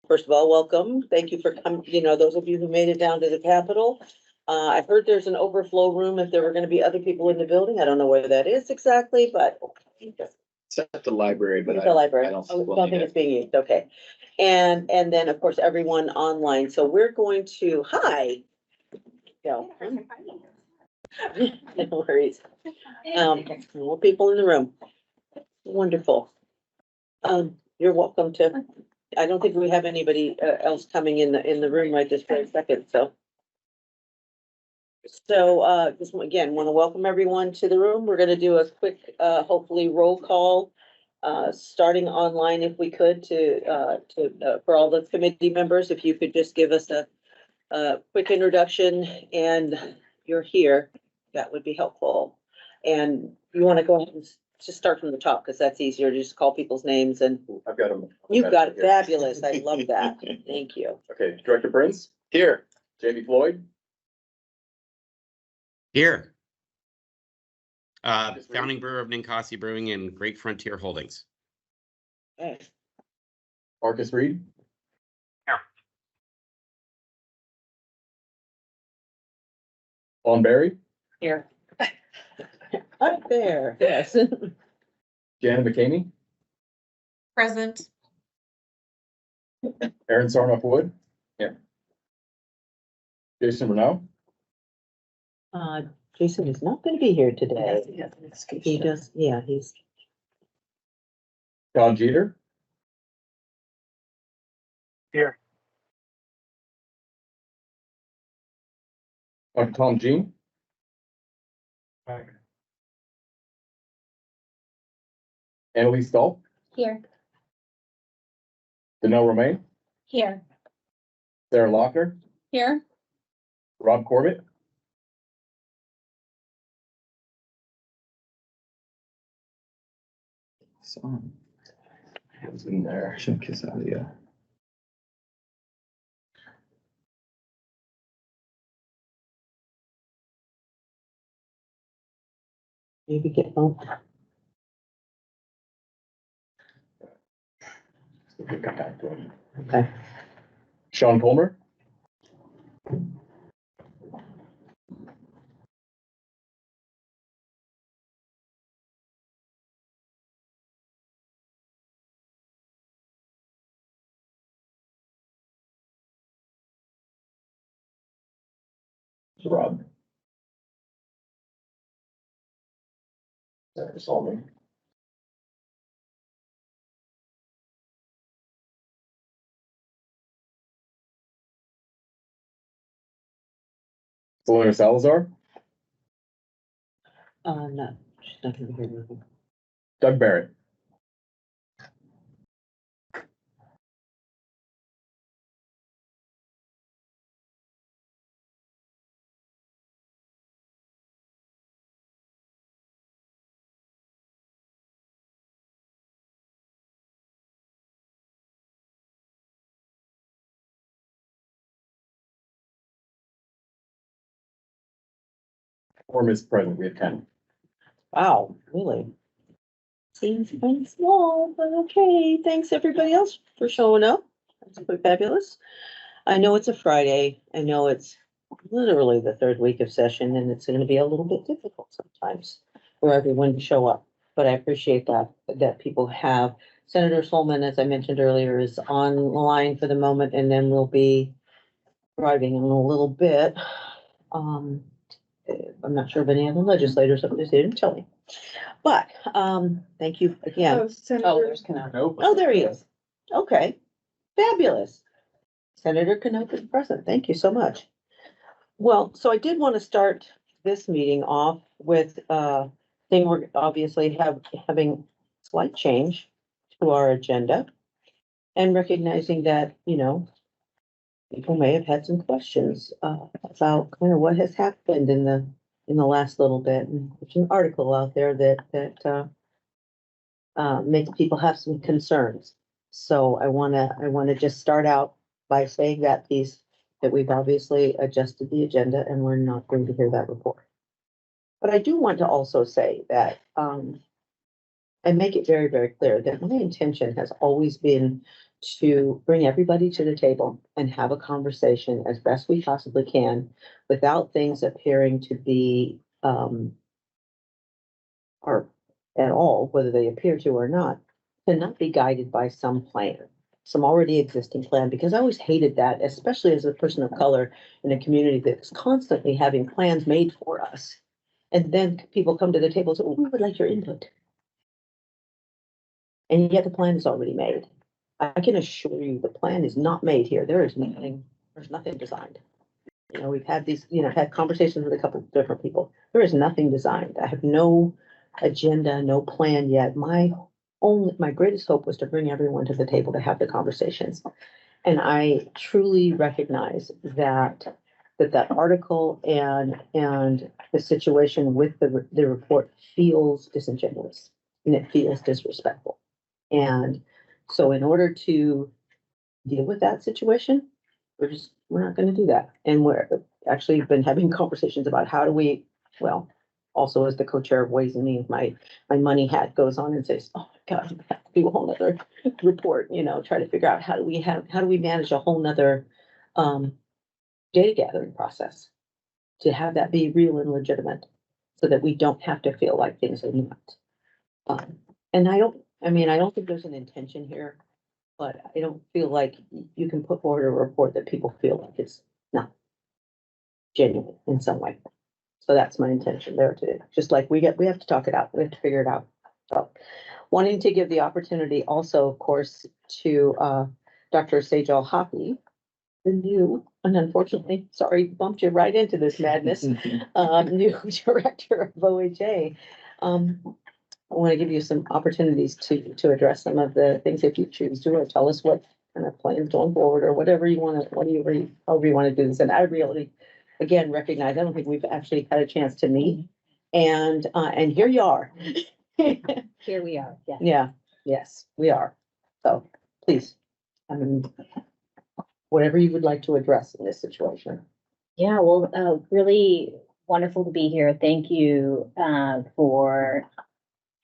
first of all, welcome. Thank you for coming, those of you who made it down to the Capitol. I heard there's an overflow room if there were gonna be other people in the building. I don't know where that is exactly, but. It's at the library, but It's the library. I don't. Oh, don't think it's being used, okay. And then, of course, everyone online. So we're going to, hi. Go. No worries. More people in the room. Wonderful. You're welcome to, I don't think we have anybody else coming in the room right this very second, so. So, just again, want to welcome everyone to the room. We're gonna do a quick, hopefully roll call. Starting online if we could for all the committee members, if you could just give us a quick introduction and you're here, that would be helpful. And you want to go ahead and just start from the top because that's easier to just call people's names and. I've got them. You've got it. Fabulous. I love that. Thank you. Okay, Director Prince? Here. Jamie Floyd? Here. Founding brewer of Ninkasi Brewing and Great Frontier Holdings. Okay. Marcus Reed? Here. Vaughn Berry? Here. Up there, yes. Janet McCamey? Present. Aaron Sarnoff Wood? Here. Jason Renaud? Jason is not gonna be here today. He does, yeah, he's. John Jeter? Here. Dr. Tom Jean? Annalise Stahl? Here. Danelle Romaine? Here. Sarah Lochner? Here. Rob Corbett? Song. What's in there? Check his audio. Maybe get home. Come back to him. Okay. Sean Palmer? Rob. Sarah Solomon. Selena Salazar? No, she's not gonna be here with me. Doug Barrett? Quorum is present, we have 10. Wow, really? Seems kind of small, but okay. Thanks everybody else for showing up. That's pretty fabulous. I know it's a Friday. I know it's literally the third week of session and it's gonna be a little bit difficult sometimes for everyone to show up. But I appreciate that people have. Senator Solomon, as I mentioned earlier, is online for the moment and then we'll be driving in a little bit. I'm not sure of any other legislators up there, they didn't tell me. But, thank you again. There's Canal. Oh, there he is. Okay, fabulous. Senator Canoka is present. Thank you so much. Well, so I did want to start this meeting off with, thing we're obviously having slight change to our agenda. And recognizing that, people may have had some questions, about kind of what has happened in the last little bit. And there's an article out there that makes people have some concerns. So I wanna just start out by saying that we've obviously adjusted the agenda and we're not going to hear that report. But I do want to also say that, and make it very, very clear that my intention has always been to bring everybody to the table and have a conversation as best we possibly can without things appearing to be, or at all, whether they appear to or not, to not be guided by some plan, some already existing plan, because I always hated that, especially as a person of color in a community that's constantly having plans made for us. And then people come to the table and say, "Oh, we would like your input." And yet the plan is already made. I can assure you, the plan is not made here. There's nothing designed. You know, we've had these, had conversations with a couple of different people. There is nothing designed. I have no agenda, no plan yet. My greatest hope was to bring everyone to the table to have the conversations. And I truly recognize that article and the situation with the report feels disingenuous and it feels disrespectful. And so in order to deal with that situation, we're not gonna do that. And we're actually been having conversations about how do we, well, also as the co-chair of Ways and Means, my money hat goes on and says, "Oh my God, we have to do a whole nother report," try to figure out how do we manage a whole nother data gathering process to have that be real and legitimate so that we don't have to feel like things are not. And I don't think there's an intention here, but I don't feel like you can put forward a report that people feel like it's not genuine in some way. So that's my intention there too. Just like we have to talk it out. We have to figure it out. So wanting to give the opportunity also, of course, to Dr. Sejal Hoppy, the new, and unfortunately, sorry, bumped you right into this madness, new director of OHA. I want to give you some opportunities to address some of the things if you choose to, or tell us what kind of plans going forward, or whatever you want to, however you want to do this. And I really, again, recognize, I don't think we've actually had a chance to meet. And here you are. Here we are, yeah. Yeah, yes, we are. So please, whatever you would like to address in this situation. Yeah, well, really wonderful to be here. Thank you for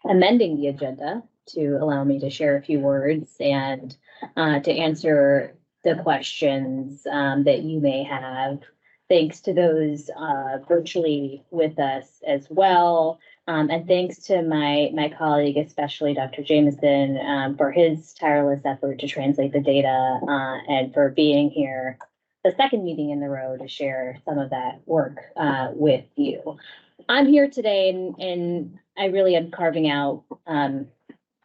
amending the agenda to allow me to share a few words and to answer the questions that you may have. Thanks to those virtually with us as well. And thanks to my colleague, especially Dr. Jameson, for his tireless effort to translate the data and for being here the second meeting in the row to share some of that work with you. I'm here today and I really am carving out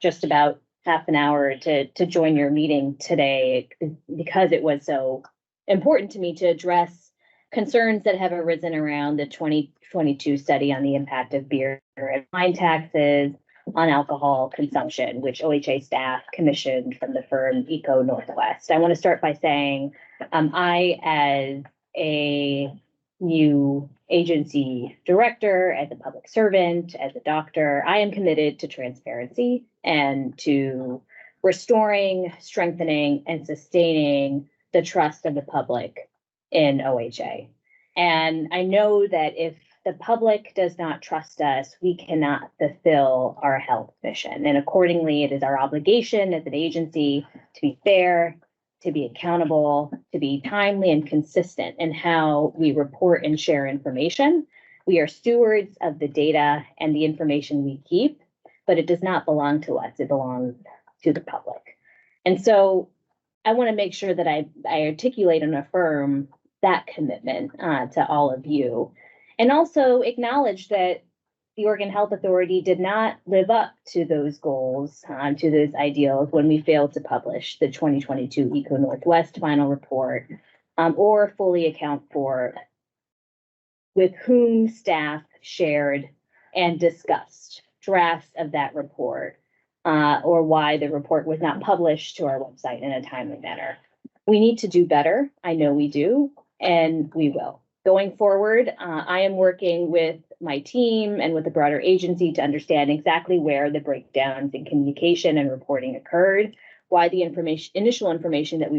just about half an hour to join your meeting today because it was so important to me to address concerns that have arisen around the 2022 study on the impact of beer and wine taxes on alcohol consumption, which OHA staff commissioned from the firm Eco Northwest. I want to start by saying I, as a new agency director, as a public servant, as a doctor, I am committed to transparency and to restoring, strengthening, and sustaining the trust of the public in OHA. And I know that if the public does not trust us, we cannot fulfill our health mission. And accordingly, it is our obligation as an agency to be fair, to be accountable, to be timely and consistent in how we report and share information. We are stewards of the data and the information we keep, but it does not belong to us. It belongs to the public. And so I want to make sure that I articulate and affirm that commitment to all of you. And also acknowledge that the Oregon Health Authority did not live up to those goals, to those ideals when we failed to publish the 2022 Eco Northwest final report, or fully account for with whom staff shared and discussed drafts of that report, or why the report was not published to our website in a timely manner. We need to do better. I know we do, and we will. Going forward, I am working with my team and with the broader agency to understand exactly where the breakdowns in communication and reporting occurred, why the initial information that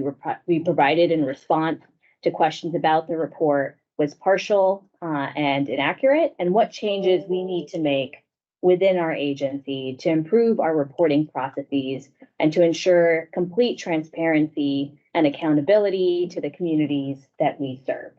we provided in response to questions about the report was partial and inaccurate, and what changes we need to make within our agency to improve our reporting processes and to ensure complete transparency and accountability to the communities that we serve.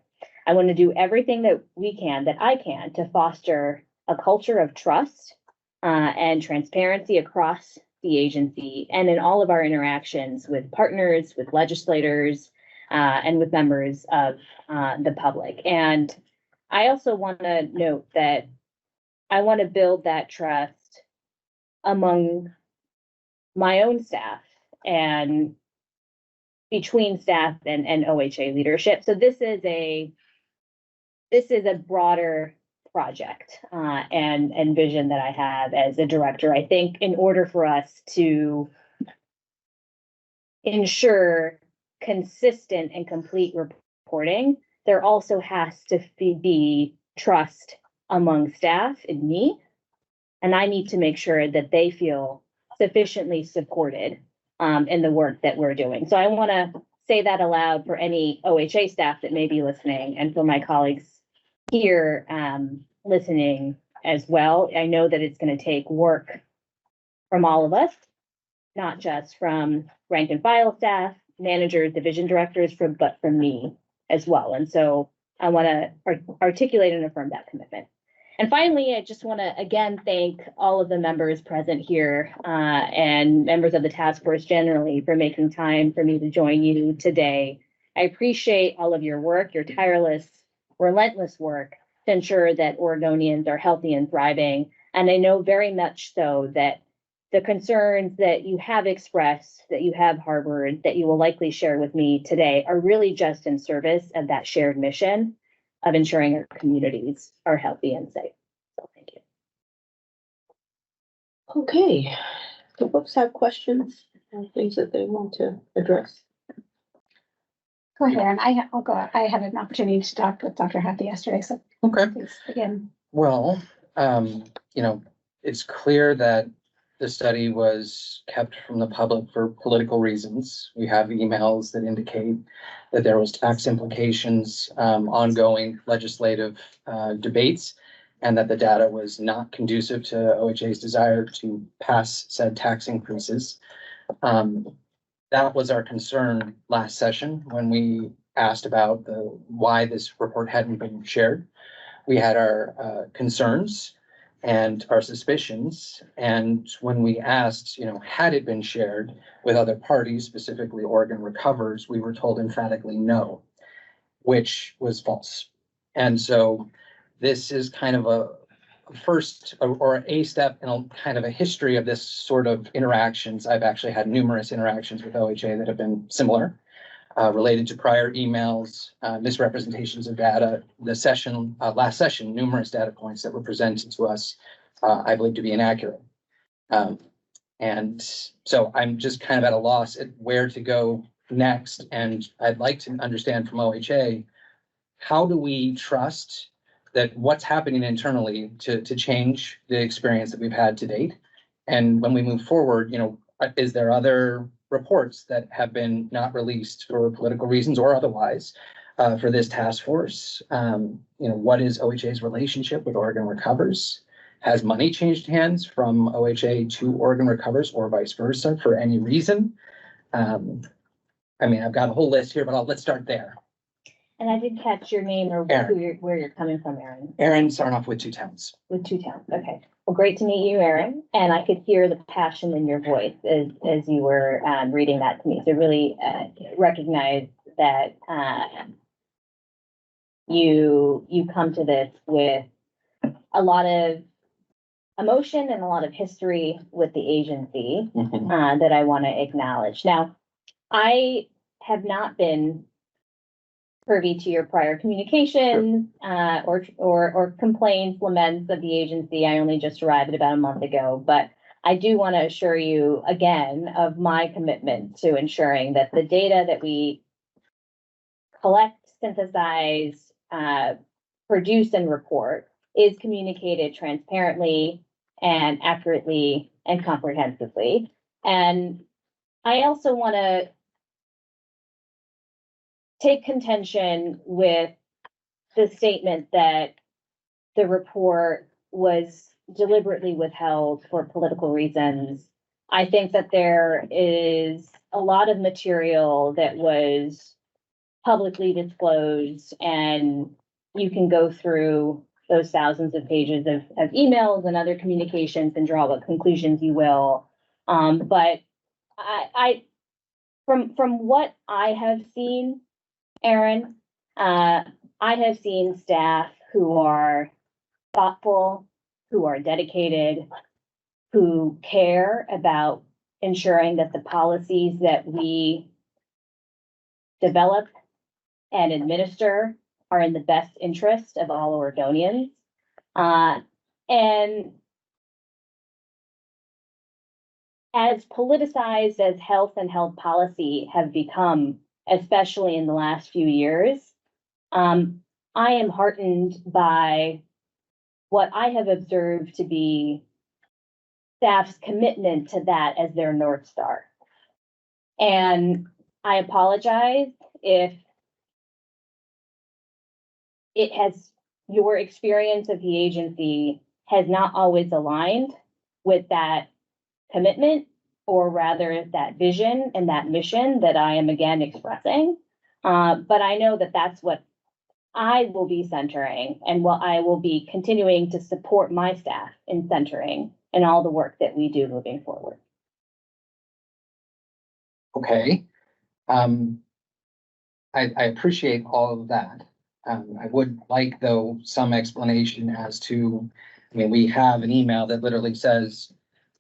I want to do everything that I can to foster a culture of trust and transparency across the agency and in all of our interactions with partners, with legislators, and with members of the public. And I also want to note that I want to build that trust among my own staff and between staff and OHA leadership. So this is a broader project and vision that I have as a director. I think in order for us to ensure consistent and complete reporting, there also has to be trust among staff and me. And I need to make sure that they feel sufficiently supported in the work that we're doing. So I want to say that aloud for any OHA staff that may be listening and for my colleagues here listening as well. I know that it's going to take work from all of us, not just from rank and file staff, managers, division directors, but from me as well. And so I want to articulate and affirm that commitment. And finally, I just want to again thank all of the members present here and members of the task force generally for making time for me to join you today. I appreciate all of your work, your tireless, relentless work to ensure that Oregonians are healthy and thriving. And I know very much so that the concerns that you have expressed, that you have harbored, that you will likely share with me today are really just in service of that shared mission of ensuring our communities are healthy and safe. So thank you. Okay, do folks have questions or things that they want to address? Go ahead, and I'll go. I had an opportunity to talk with Dr. Happy yesterday, so Okay, please begin. well, it's clear that the study was kept from the public for political reasons. We have emails that indicate that there was tax implications, ongoing legislative debates, and that the data was not conducive to OHA's desire to pass said tax increases. That was our concern last session when we asked about why this report hadn't been shared. We had our concerns and our suspicions. And when we asked, had it been shared with other parties, specifically Oregon Recovers, we were told emphatically no, which was false. And so this is kind of a first or a step in a kind of a history of this sort of interactions. I've actually had numerous interactions with OHA that have been similar. Related to prior emails, misrepresentations of data. The last session, numerous data points that were presented to us, I believe to be inaccurate. And so I'm just kind of at a loss at where to go next. And I'd like to understand from OHA, how do we trust that what's happening internally to change the experience that we've had to date? And when we move forward, is there other reports that have been not released for political reasons or otherwise for this task force? What is OHA's relationship with Oregon Recovers? Has money changed hands from OHA to Oregon Recovers or vice versa for any reason? I've got a whole list here, but let's start there. And I didn't catch your name or where you're coming from, Aaron. Aaron Sarnoff with 2 towns. With 2 towns, okay. Well, great to meet you, Aaron. And I could hear the passion in your voice as you were reading that to me. So really recognize that you come to this with a lot of emotion and a lot of history with the agency that I want to acknowledge. Now, I have not been privy to your prior communications or complaints, laments of the agency. I only just arrived about a month ago, but I do want to assure you again of my commitment to ensuring that the data that we collect, synthesize, produce, and report is communicated transparently and accurately and comprehensively. And I also want to take contention with the statement that the report was deliberately withheld for political reasons. I think that there is a lot of material that was publicly disclosed, and you can go through those thousands of pages of emails and other communications and draw what conclusions you will. But from what I have seen, Aaron, I have seen staff who are thoughtful, who are dedicated, who care about ensuring that the policies that we develop and administer are in the best interest of all Oregonians. And as politicized as health and health policy have become, especially in the last few years, I am heartened by what I have observed to be staff's commitment to that as their North Star. And I apologize if your experience of the agency has not always aligned with that commitment, or rather that vision and that mission that I am again expressing. But I know that that's what I will be centering, and what I will be continuing to support my staff in centering in all the work that we do moving forward. Okay. I appreciate all of that. I would like, though, some explanation as to, I mean, we have an email that literally says,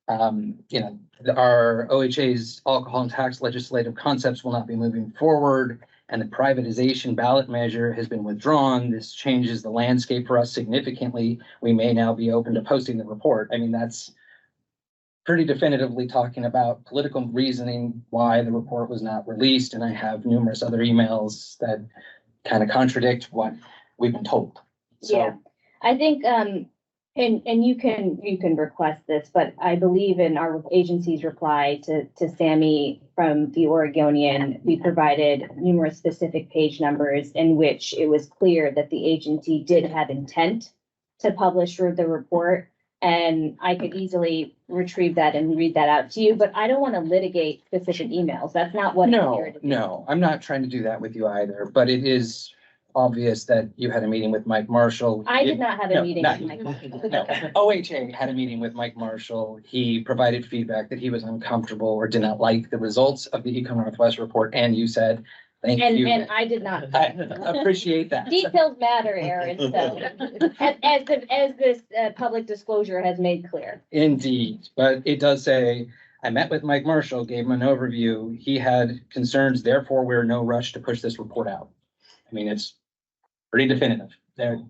our OHA's alcohol and tax legislative concepts will not be moving forward, and the privatization ballot measure has been withdrawn. This changes the landscape for us significantly. We may now be open to posting the report. I mean, that's pretty definitively talking about political reasoning why the report was not released, and I have numerous other emails that kind of contradict what we've been told. So, Yeah, I think, and you can request this, but I believe in our agency's reply to Sammy from the Oregonian, we provided numerous specific page numbers in which it was clear that the agency did have intent to publish the report. And I could easily retrieve that and read that out to you, but I don't want to litigate specific emails. That's not what I'm here to do. No, I'm not trying to do that with you either, but it is obvious that you had a meeting with Mike Marshall. I did not have a No, meeting not with Mike. No, OHA had a meeting with Mike Marshall. He provided feedback that he was uncomfortable or did not like the results of the Eco Northwest report, and you said, thank you. And I did not. I appreciate that. Details matter, Aaron, so, as this public disclosure has made clear. Indeed, but it does say, I met with Mike Marshall, gave him an overview. He had concerns, therefore we're in no rush to push this report out. I mean, it's pretty definitive there.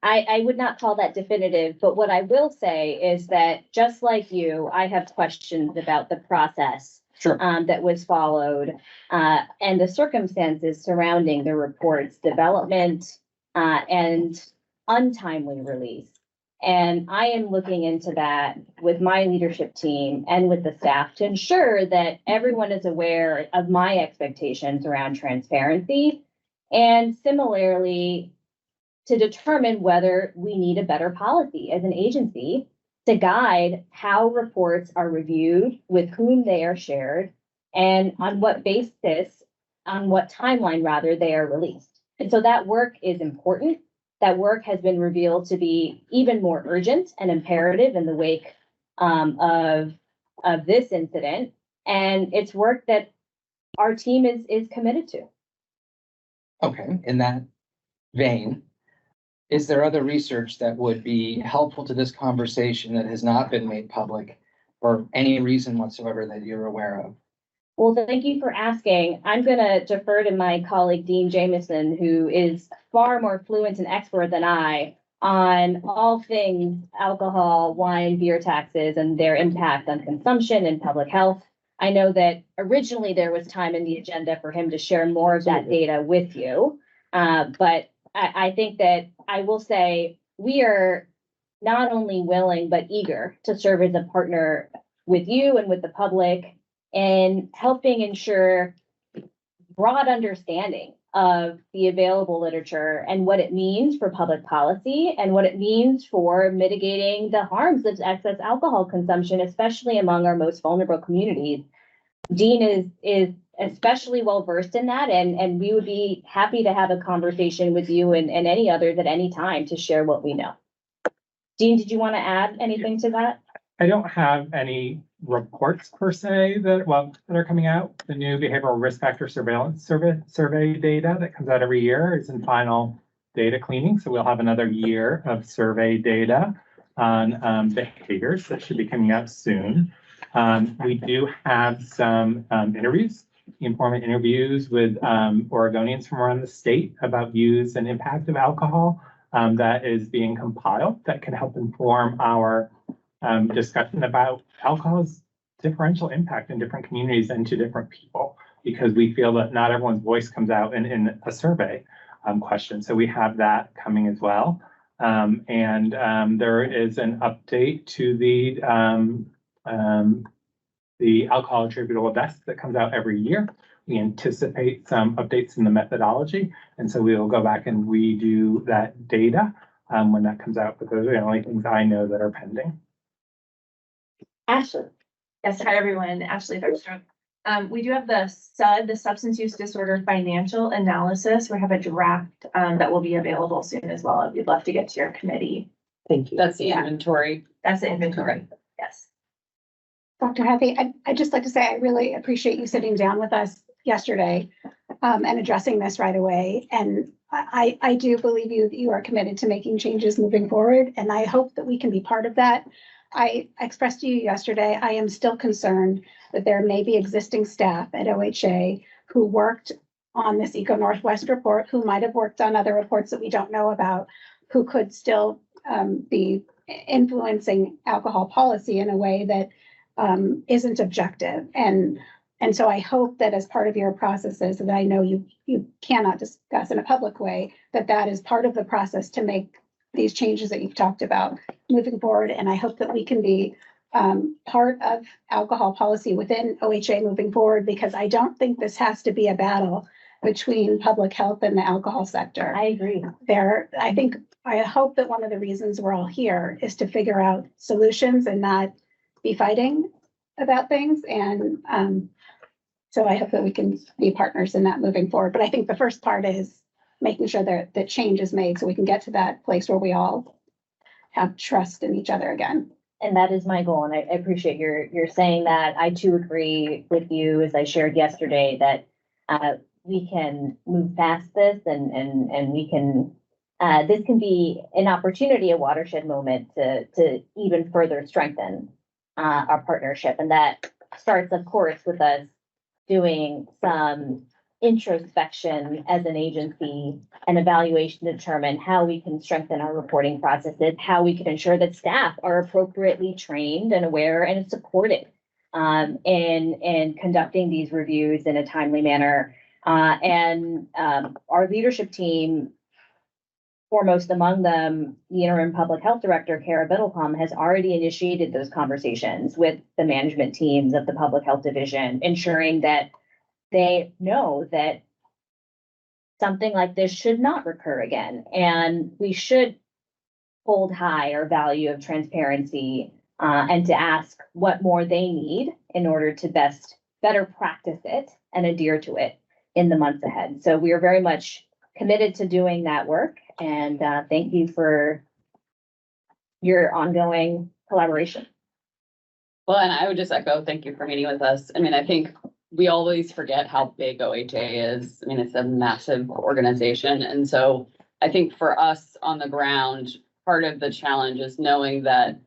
I would not call that definitive, but what I will say is that just like you, I have questions about the process Sure. that was followed, and the circumstances surrounding the report's development, and untimely release. And I am looking into that with my leadership team and with the staff to ensure that everyone is aware of my expectations around transparency, and similarly to determine whether we need a better policy as an agency to guide how reports are reviewed, with whom they are shared, and on what basis, on what timeline rather, they are released. And so that work is important. That work has been revealed to be even more urgent and imperative in the wake of this incident. And it's work that our team is committed to. Okay, in that vein, is there other research that would be helpful to this conversation that has not been made public for any reason whatsoever that you're aware of? Well, thank you for asking. I'm going to defer to my colleague, Dean Jameson, who is far more fluent and expert than I on all things alcohol, wine, beer taxes, and their impact on consumption and public health. I know that originally there was time in the agenda for him to share more of that data with you. But I think that I will say we are not only willing, but eager to serve as a partner with you and with the public in helping ensure broad understanding of the available literature and what it means for public policy and what it means for mitigating the harms of excess alcohol consumption, especially among our most vulnerable communities. Dean is especially well versed in that, and we would be happy to have a conversation with you and any others at any time to share what we know. Dean, did you want to add anything to that? I don't have any reports per se that are coming out. The new behavioral risk factor surveillance survey data that comes out every year is in final data cleaning. So we'll have another year of survey data on behaviors that should be coming out soon. We do have some interviews, informant interviews with Oregonians from around the state about views and impact of alcohol that is being compiled that can help inform our discussion about alcohol's differential impact in different communities and to different people, because we feel that not everyone's voice comes out in a survey question. So we have that coming as well. There is an update to the alcohol attributable deaths that comes out every year. We anticipate some updates in the methodology. And so we will go back and redo that data when that comes out, but those are the only things I know that are pending. Ashley. Yes, hi everyone, Ashley Bergstrom. We do have the SUD, the Substance Use Disorder Financial Analysis. We have a draft that will be available soon as well. We'd love to get to your committee. Thank you. That's the Yeah. inventory. That's the inventory, yes. Dr. Hathi, I'd just like to say I really appreciate you sitting down with us yesterday and addressing this right away. And I do believe you are committed to making changes moving forward, and I hope that we can be part of that. I expressed to you yesterday, I am still concerned that there may be existing staff at OHA who worked on this Eco Northwest report, who might have worked on other reports that we don't know about, who could still be influencing alcohol policy in a way that isn't objective. And so I hope that as part of your processes, that I know you cannot discuss in a public way, that is part of the process to make these changes that you've talked about moving forward. And I hope that we can be part of alcohol policy within OHA moving forward, because I don't think this has to be a battle between public health and the alcohol sector. I agree. I hope that one of the reasons we're all here is to figure out solutions and not be fighting about things. And so I hope that we can be partners in that moving forward. But I think the first part is making sure that change is made so we can get to that place where we all have trust in each other again. And that is my goal. And I appreciate your saying that. I too agree with you, as I shared yesterday, that we can move past this and we can, this can be an opportunity, a watershed moment to even further strengthen our partnership. And that starts, of course, with us doing some introspection as an agency and evaluation to determine how we can strengthen our reporting processes, how we can ensure that staff are appropriately trained and aware and supported in conducting these reviews in a timely manner. Our leadership team, foremost among them, the interim public health director, Kara Biddlecom, has already initiated those conversations with the management teams of the public health division, ensuring that they know that something like this should not recur again. And we should hold high our value of transparency and to ask what more they need in order to better practice it and adhere to it in the months ahead. So we are very much committed to doing that work. And thank you for your ongoing collaboration. Well, and I would just echo, thank you for meeting with us. I mean, I think we always forget how big OHA is. I mean, it's a massive organization. And so I think for us on the ground, part of the challenge is knowing that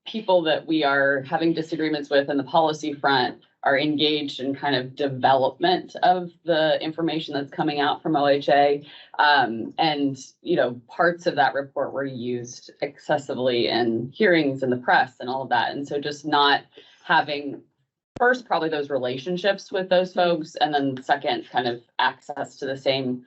people that we are having disagreements with in the policy front are engaged in kind of development of the information that's coming out from OHA. And, you know, parts of that report were used excessively in hearings in the press and all of that. And so just not having first, probably those relationships with those folks, and then second, kind of access to the same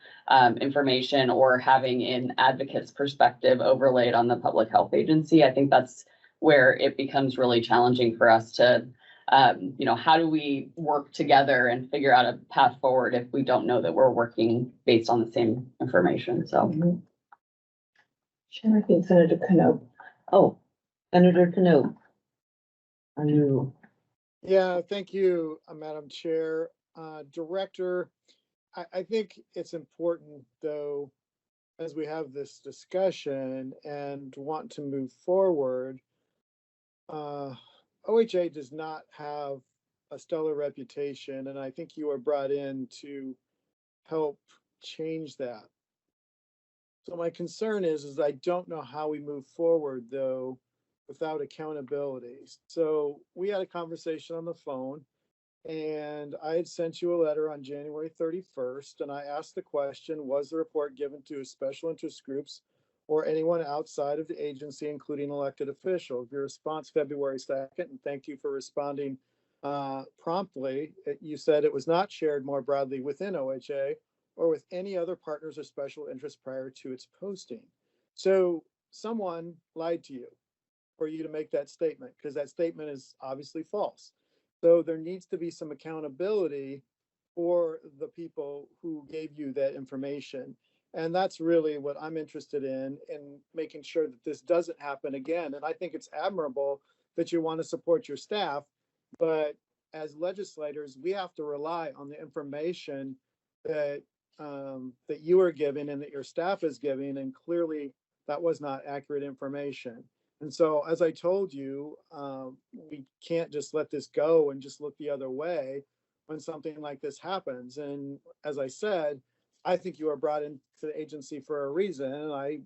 information or having an advocate's perspective overlaid on the public health agency. I think that's where it becomes really challenging for us to you know, how do we work together and figure out a path forward if we don't know that we're working based on the same information? So. Sure, I think Senator Canope. Oh, Senator Canope. Are you? Yeah, thank you, Madam Chair. Director, I think it's important, though, as we have this discussion and want to move forward, OHA does not have a stellar reputation, and I think you are brought in to help change that. So my concern is I don't know how we move forward, though, without accountability. So we had a conversation on the phone, and I had sent you a letter on January 31st, and I asked the question, was the report given to special interest groups or anyone outside of the agency, including elected officials? Your response February 2nd, and thank you for responding promptly. You said it was not shared more broadly within OHA or with any other partners or special interests prior to its posting. So someone lied to you for you to make that statement, because that statement is obviously false. So there needs to be some accountability for the people who gave you that information. And that's really what I'm interested in making sure that this doesn't happen again. And I think it's admirable that you want to support your staff, but as legislators, we have to rely on the information that that you are giving and that your staff is giving, and clearly that was not accurate information. And so, as I told you, we can't just let this go and just look the other way when something like this happens. And as I said, I think you are brought into the agency for a reason. And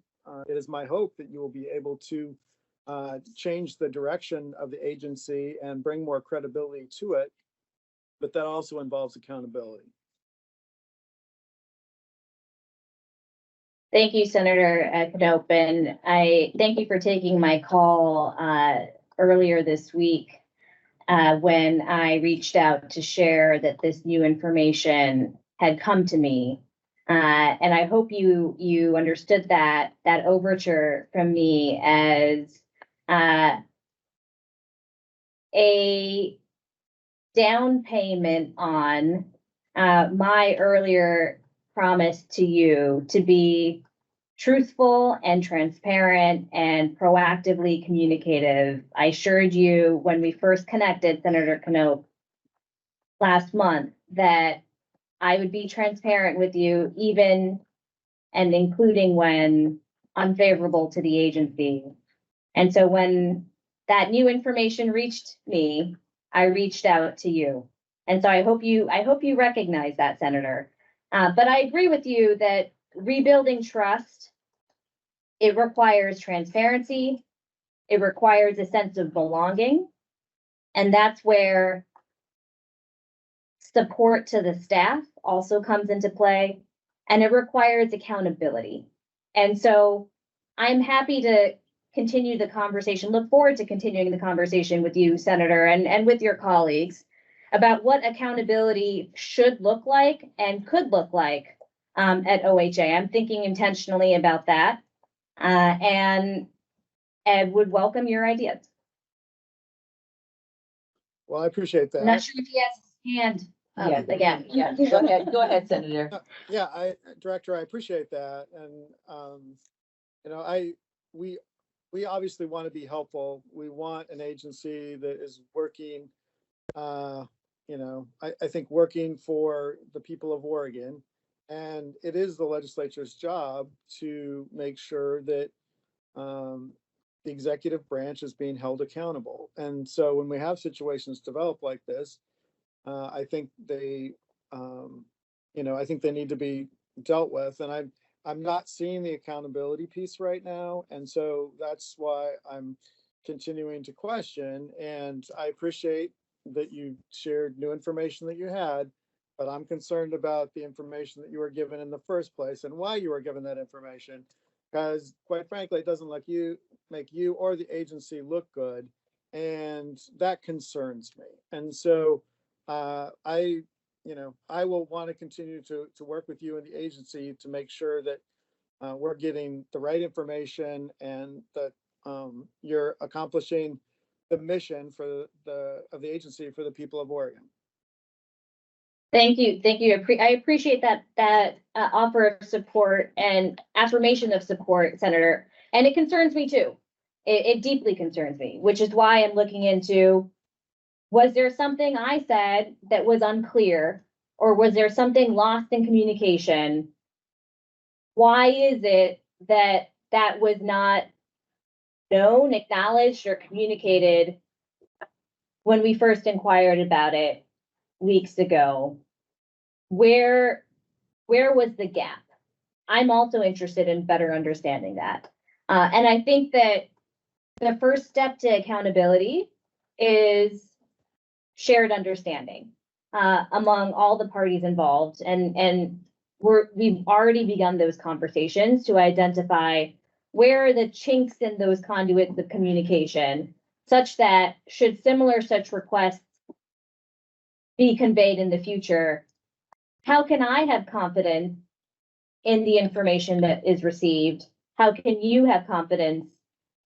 it is my hope that you will be able to change the direction of the agency and bring more credibility to it. But that also involves accountability. Thank you, Senator Canope, and I thank you for taking my call earlier this week when I reached out to share that this new information had come to me. And I hope you understood that overture from me as a down payment on my earlier promise to you to be truthful and transparent and proactively communicative. I assured you when we first connected, Senator Canope, last month, that I would be transparent with you, even and including when unfavorable to the agency. And so when that new information reached me, I reached out to you. And so I hope you recognize that, Senator. But I agree with you that rebuilding trust, it requires transparency, it requires a sense of belonging, and that's where support to the staff also comes into play, and it requires accountability. And so I'm happy to continue the conversation, look forward to continuing the conversation with you, Senator, and with your colleagues about what accountability should look like and could look like at OHA. I'm thinking intentionally about that and would welcome your ideas. Well, I appreciate that. I'm not sure if he has his hand up again. Yeah, go ahead, Senator. Yeah, Director, I appreciate that. And, you know, we obviously want to be helpful. We want an agency that is working, you know, I think working for the people of Oregon. And it is the legislature's job to make sure that the executive branch is being held accountable. And so when we have situations develop like this, I think they, you know, I think they need to be dealt with. And I'm not seeing the accountability piece right now. And so that's why I'm continuing to question. And I appreciate that you shared new information that you had, but I'm concerned about the information that you were given in the first place and why you were given that information. Because quite frankly, it doesn't make you or the agency look good. And that concerns me. And so you know, I will want to continue to work with you and the agency to make sure that we're getting the right information and that you're accomplishing the mission for of the agency for the people of Oregon. Thank you. I appreciate that offer of support and affirmation of support, Senator. And it concerns me too. It deeply concerns me, which is why I'm looking into, was there something I said that was unclear, or was there something lost in communication? Why is it that was not known, acknowledged, or communicated when we first inquired about it weeks ago? Where was the gap? I'm also interested in better understanding that. And I think that the first step to accountability is shared understanding among all the parties involved. And we've already begun those conversations to identify where are the chinks in those conduits of communication, such that should similar such requests be conveyed in the future, how can I have confidence in the information that is received? How can you have confidence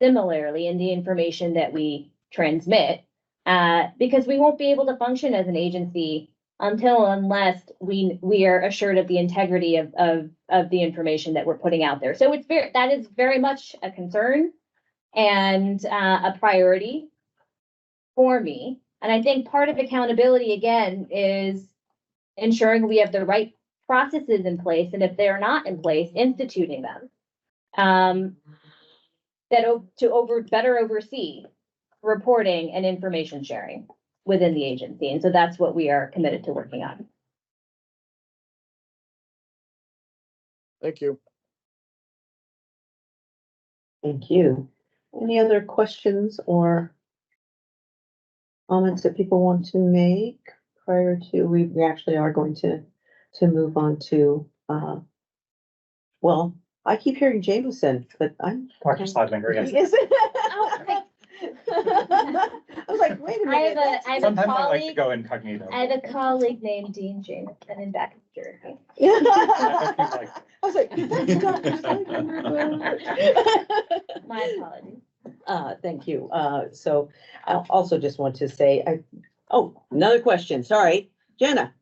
similarly in the information that we transmit? Because we won't be able to function as an agency unless we are assured of the integrity of the information that we're putting out there. So that is very much a concern and a priority for me. And I think part of accountability, again, is ensuring we have the right processes in place, and if they're not in place, instituting them. Better oversee reporting and information sharing within the agency. And so that's what we are committed to working on. Thank you. Thank you. Any other questions or comments that people want to make prior to, we actually are going to move on to, well, I keep hearing Jameson, but I'm. Dr. Slidlinger, yes. Is it? I was like, wait a minute. I have a Sometimes I like to colleague, go incognito. I have a colleague named Dean Jameson in back of Jersey. I was like, that's Dr. Slidlinger. My apologies. Thank you. So I also just want to say, another question, sorry, Jenna.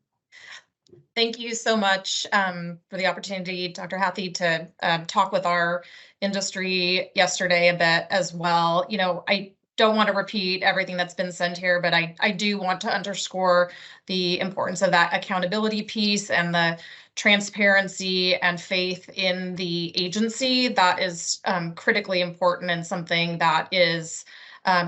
Thank you so much for the opportunity, Dr. Hathi, to talk with our industry yesterday a bit as well. You know, I don't want to repeat everything that's been said here, but I do want to underscore the importance of that accountability piece and the transparency and faith in the agency. That is critically important and something that is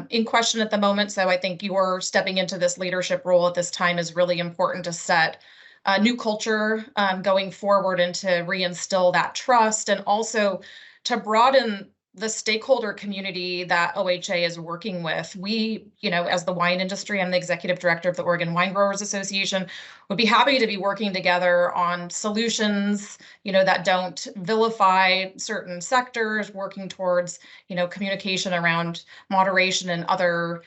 in question at the moment. So I think your stepping into this leadership role at this time is really important to set a new culture going forward and to reinstill that trust, and also to broaden the stakeholder community that OHA is working with. We, you know, as the wine industry, I'm the executive director of the Oregon Wine Growers Association, would be happy to be working together on solutions, you know, that don't vilify certain sectors, working towards, you know, communication around moderation and other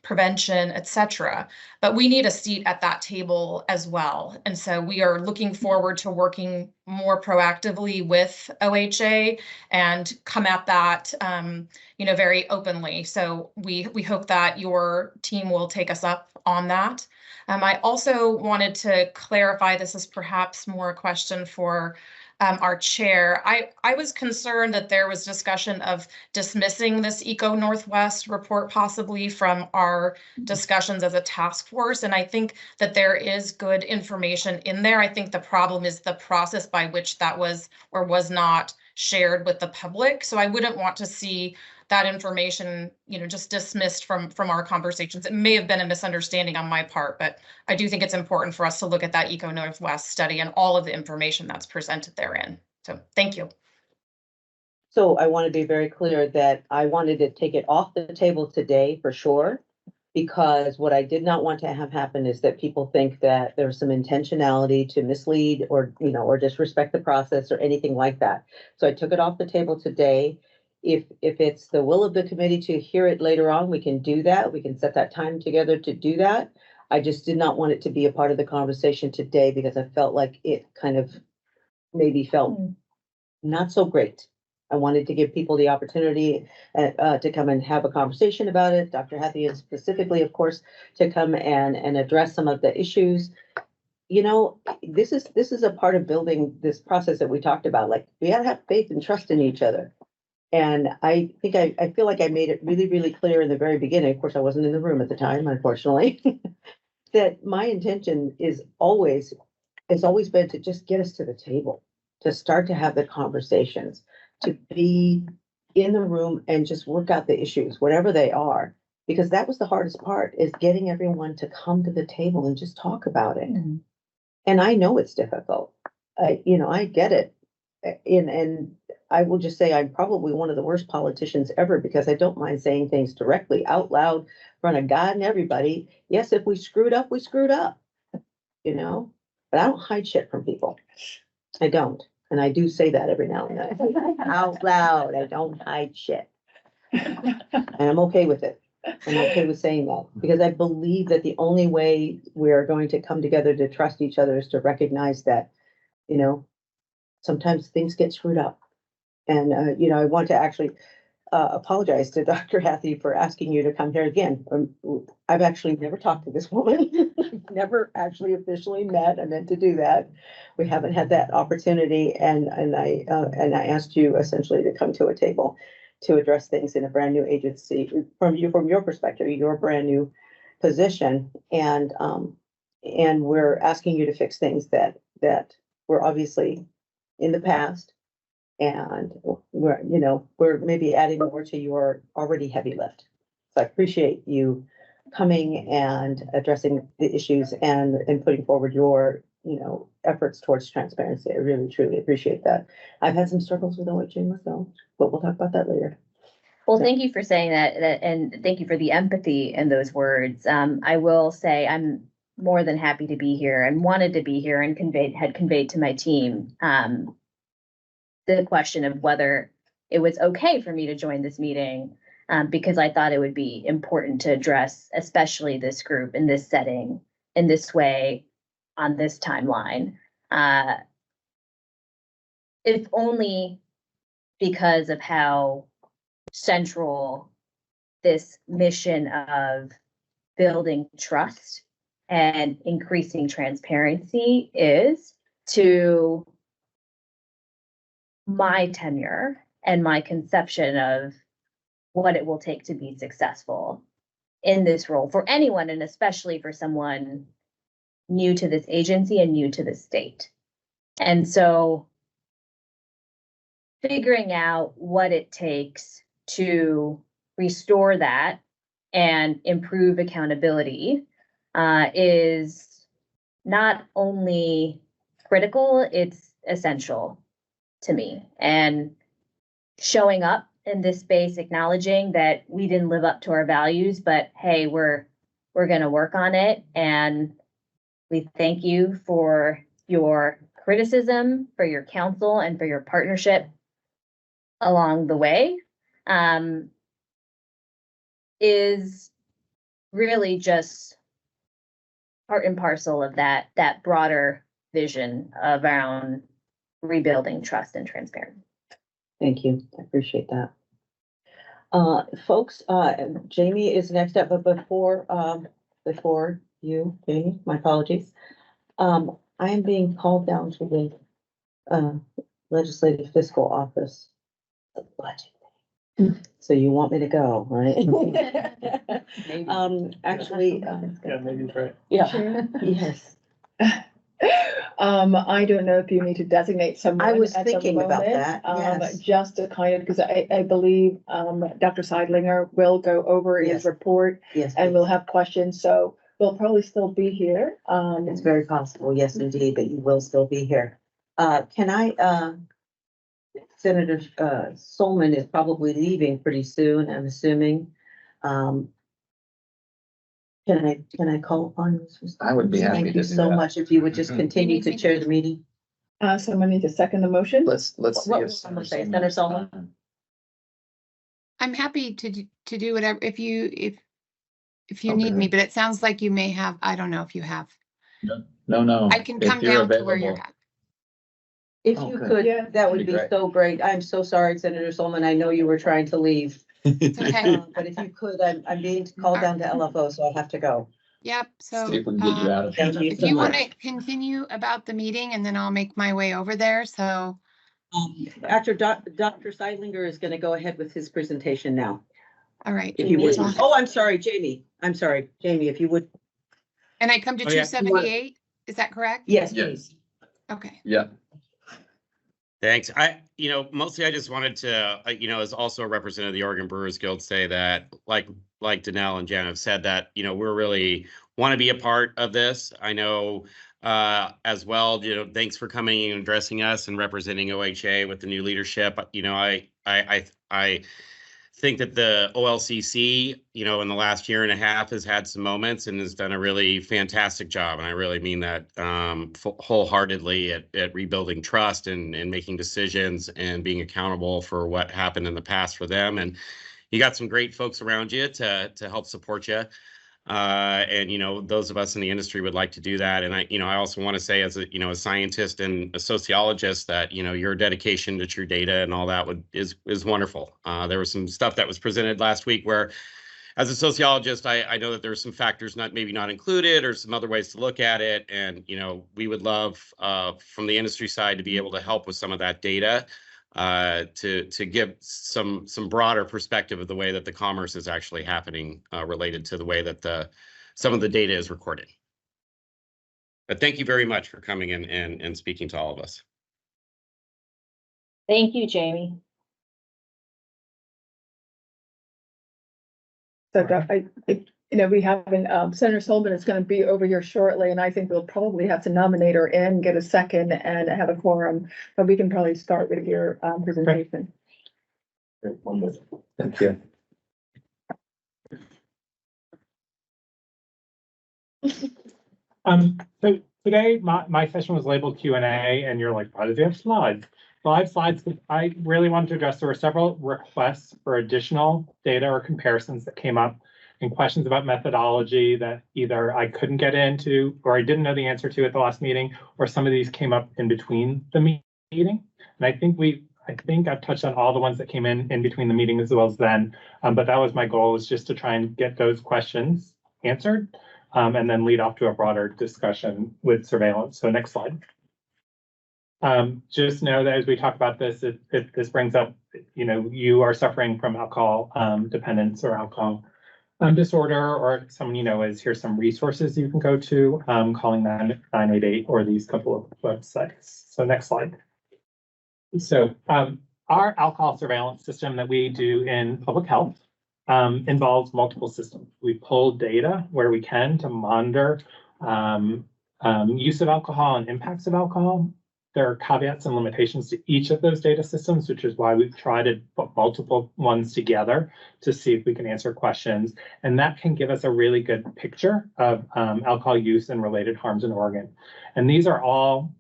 prevention, etc. But we need a seat at that table as well. And so we are looking forward to working more proactively with OHA and come at that, you know, very openly. So we hope that your team will take us up on that. I also wanted to clarify, this is perhaps more a question for our chair. I was concerned that there was discussion of dismissing this Eco Northwest report possibly from our discussions as a task force. And I think that there is good information in there. I think the problem is the process by which that was or was not shared with the public. So I wouldn't want to see that information, you know, just dismissed from our conversations. It may have been a misunderstanding on my part, but I do think it's important for us to look at that Eco Northwest study and all of the information that's presented therein. So thank you. So I want to be very clear that I wanted to take it off the table today for sure, because what I did not want to have happen is that people think that there's some intentionality to mislead or, you know, or disrespect the process or anything like that. So I took it off the table today. If it's the will of the committee to hear it later on, we can do that. We can set that time together to do that. I just did not want it to be a part of the conversation today because I felt like it kind of maybe felt not so great. I wanted to give people the opportunity to come and have a conversation about it. Dr. Hathi is specifically, of course, to come and address some of the issues. You know, this is a part of building this process that we talked about. Like, we gotta have faith and trust in each other. And I think I feel like I made it really, really clear in the very beginning. Of course, I wasn't in the room at the time, unfortunately. That my intention has always been to just get us to the table, to start to have the conversations, to be in the room and just work out the issues, whatever they are. Because that was the hardest part, is getting everyone to come to the table and just talk about it. Mm-hmm. And I know it's difficult. I get it. And I will just say I'm probably one of the worst politicians ever, because I don't mind saying things directly out loud in front of God and everybody. Yes, if we screwed up, we screwed up, but I don't hide shit from people. I don't. And I do say that every now and then out loud. I don't hide shit. And I'm okay with it. I'm okay with saying that, because I believe that the only way we are going to come together to trust each other is to recognize that, sometimes things get screwed up. And, I want to actually apologize to Dr. Hathi for asking you to come here again. I've actually never talked to this woman, never actually officially met. I meant to do that. We haven't had that opportunity. And I asked you essentially to come to a table to address things in a brand new agency from your perspective, your brand new position. And we're asking you to fix things that were obviously in the past. And we're maybe adding more to your already heavy lift. So I appreciate you coming and addressing the issues and putting forward your, efforts towards transparency. I really, truly appreciate that. I've had some struggles with OHA myself, but we'll talk about that later. Well, thank you for saying that, and thank you for the empathy in those words. I will say I'm more than happy to be here and wanted to be here, and had conveyed to my team the question of whether it was okay for me to join this meeting, because I thought it would be important to address, especially this group in this setting, in this way, on this timeline. If only because of how central this mission of building trust and increasing transparency is to my tenure and my conception of what it will take to be successful in this role for anyone, and especially for someone new to this agency and new to the state. And so figuring out what it takes to restore that and improve accountability is not only critical, it's essential to me. And showing up in this space, acknowledging that we didn't live up to our values, but hey, we're going to work on it. And we thank you for your criticism, for your counsel, and for your partnership along the way, is really just part and parcel of that broader vision around rebuilding trust and transparency. Thank you. I appreciate that. Folks, Jamie is next up, but before you, Jamie, my apologies. I am being called down to the legislative fiscal office. The budget. So you want me to go, right? Actually, Yeah, maybe right. yeah, yes. I don't know if you need to designate someone. I was at some thinking about moment, that, yes. Just to kind of, because I believe, Dr. Seidlinger will go over Yes. his report Yes, and we'll have questions, so we'll probably still be here. it's very possible, yes, indeed, that you will still be here. Can I, Senator, Solman is probably leaving pretty soon, I'm assuming. Can I call upon you? I would be happy Thank to you do so that. much if you would just continue to chair the meeting. Someone need to second the motion? Let's see What if was someone say? Senator Senator Solomon- Solomon? I'm happy to do whatever, if you need Okay. me, but it sounds like you may have, I don't know if you have. No, I can if come you're down to where you're available. at. If Oh, you good. could, Yeah. that would That'd be be great. so great. I'm so sorry, Senator Solomon. I know you were trying to leave. Okay. But if you could, I'm being called down to LFO, so I have to go. Yep, so. See if we can get you out of. Thank you If so you want much. to continue about the meeting and then I'll make my way over there, so, After Dr. Seidlinger is gonna go ahead with his presentation now, all right. if you would. So- Oh, I'm sorry, Jamie. I'm sorry, Jamie, if you would. And I come to Oh, yeah. 278, is that correct? Yes, Yes. please. Okay. Yeah. Thanks. Mostly I just wanted to, as also a representative of the Oregon Brewers Guild, say that like Danelle and Jen have said that, we're really want to be a part of this. I know as well, thanks for coming and addressing us and representing OHA with the new leadership. I think that the OLCC, in the last year and a half has had some moments and has done a really fantastic job. And I really mean that wholeheartedly at rebuilding trust and making decisions and being accountable for what happened in the past for them. And you got some great folks around you to help support you. And those of us in the industry would like to do that. And I also want to say as a scientist and a sociologist that your dedication to true data and all that is wonderful. There was some stuff that was presented last week where as a sociologist, I know that there's some factors maybe not included or some other ways to look at it. And we would love from the industry side to be able to help with some of that data to give some broader perspective of the way that the commerce is actually happening related to the way that some of the data is recorded. But thank you very much for coming in and speaking to all of us. Thank you, Jamie. So we haven't, Senator Solomon is going to be over here shortly, and I think we'll probably have to nominate her in, get a second and have a quorum, but we can probably start with your presentation. Thank you. So today, my session was labeled Q&A, and you're like, why does it have slides? Well, I have slides, but I really wanted to address, there were several requests for additional data or comparisons that came up and questions about methodology that either I couldn't get into or I didn't know the answer to at the last meeting, or some of these came up in between the meeting. And I think I've touched on all the ones that came in between the meeting as well as then. But that was my goal, was just to try and get those questions answered and then lead off to a broader discussion with surveillance. So next slide. Just know that as we talk about this, if this brings up, you are suffering from alcohol dependence or alcohol disorder, or someone here's some resources you can go to, calling 988 or these couple of websites. So next slide. So our alcohol surveillance system that we do in public health involves multiple systems. We pull data where we can to monitor use of alcohol and impacts of alcohol. There are caveats and limitations to each of those data systems, which is why we've tried to put multiple ones together to see if we can answer questions. And that can give us a really good picture of alcohol use and related harms in Oregon. And these are all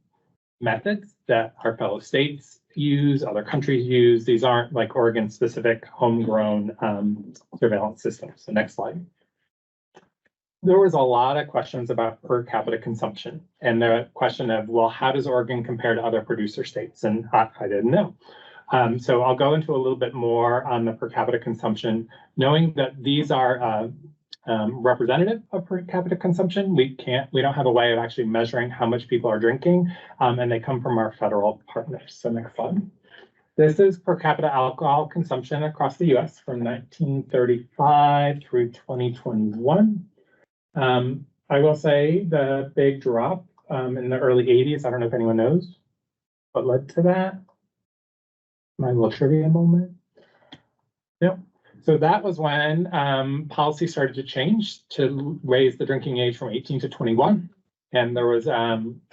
methods that our fellow states use, other countries use. These aren't like Oregon specific homegrown surveillance systems. So next slide. There was a lot of questions about per capita consumption and the question of, well, how does Oregon compare to other producer states? And I didn't know. So I'll go into a little bit more on the per capita consumption, knowing that these are representative of per capita consumption. We don't have a way of actually measuring how much people are drinking, and they come from our federal partners. So next slide. This is per capita alcohol consumption across the US from 1935 through 2021. I will say the big drop in the early 80s, I don't know if anyone knows what led to that. My little trivia moment. Yep. So that was when policy started to change to raise the drinking age from 18 to 21. And there was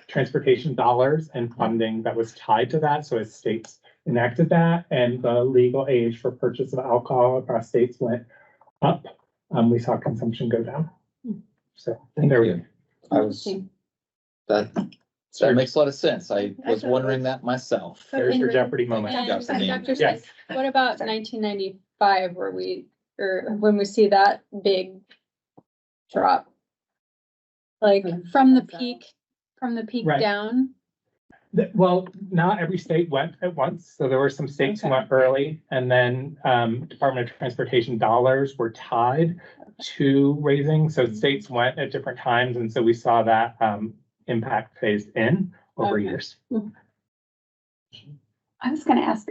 transportation dollars and funding that was tied to that. So as states enacted that and the legal age for purchase of alcohol across states went up, we saw consumption go down. So there we go. That makes a lot of sense. I was wondering that myself. There's your Jeopardy moment. Dr. Yes. What about 1995 when we see that big drop? Like from the peak Right. down? Well, not every state went at once, so there were some states who Okay. went early, and then Department of Transportation dollars were tied to raising, so states went at different times, and so we saw that impact phased in over Okay. years. I was gonna ask,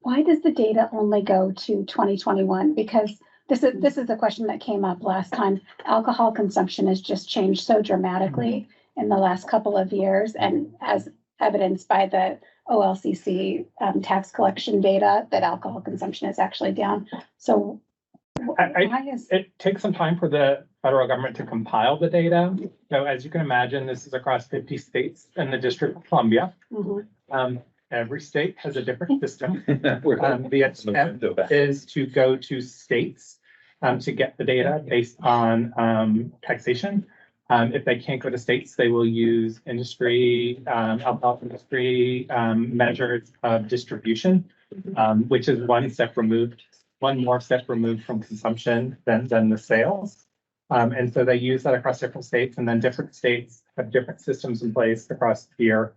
why does the data only go to 2021? Because this is a question that came up last time. Alcohol consumption has just changed so dramatically in the last couple of years, and as evidenced by the OLCC tax collection data, that alcohol consumption is actually down. So why is? It takes some time for the federal government to compile the data. So as you can imagine, this is across 50 states and the District of Columbia. Mhm. Every state has a different system. The attempt is to go to states to get the data based on taxation. If they can't go to states, they will use industry, alcohol industry measures of distribution, which is one more step removed from consumption than the sales. And so they use that across different states, and then different states have different systems in place across beer,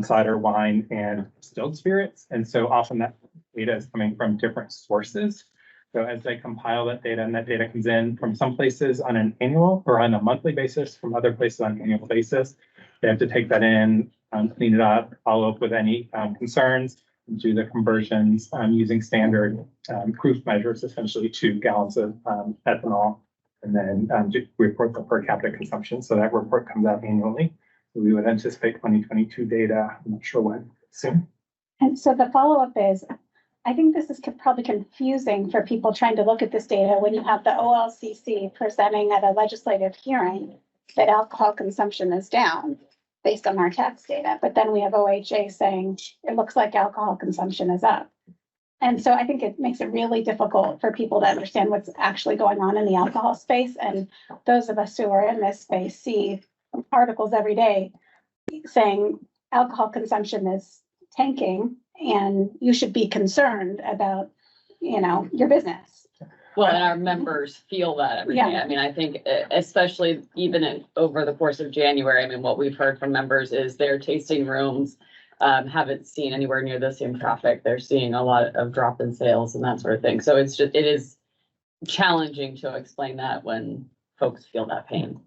cider, wine, and distilled spirits. And so often that data is coming from different sources. So as they compile that data, and that data comes in from some places on an annual or on a monthly basis, from other places on an annual basis, they have to take that in, clean it up, follow up with any concerns, do the conversions using standard proof measures, essentially 2 gallons of ethanol, and then report the per capita consumption. So that report comes out annually. We would anticipate 2022 data. I'm not sure when, soon. And so the follow-up is, I think this is probably confusing for people trying to look at this data when you have the OLCC presenting at a legislative hearing that alcohol consumption is down based on our tax data, but then we have OHA saying it looks like alcohol consumption is up. And so I think it makes it really difficult for people to understand what's actually going on in the alcohol space. And those of us who are in this space see articles every day saying alcohol consumption is tanking and you should be concerned about, your business. Well, and our members feel that every day. I mean, I think especially even over the course of January, I mean, what we've heard from members is their tasting rooms haven't seen anywhere near the same traffic. They're seeing a lot of drop in sales and that sort of thing. So it is challenging to explain that when folks feel that pain.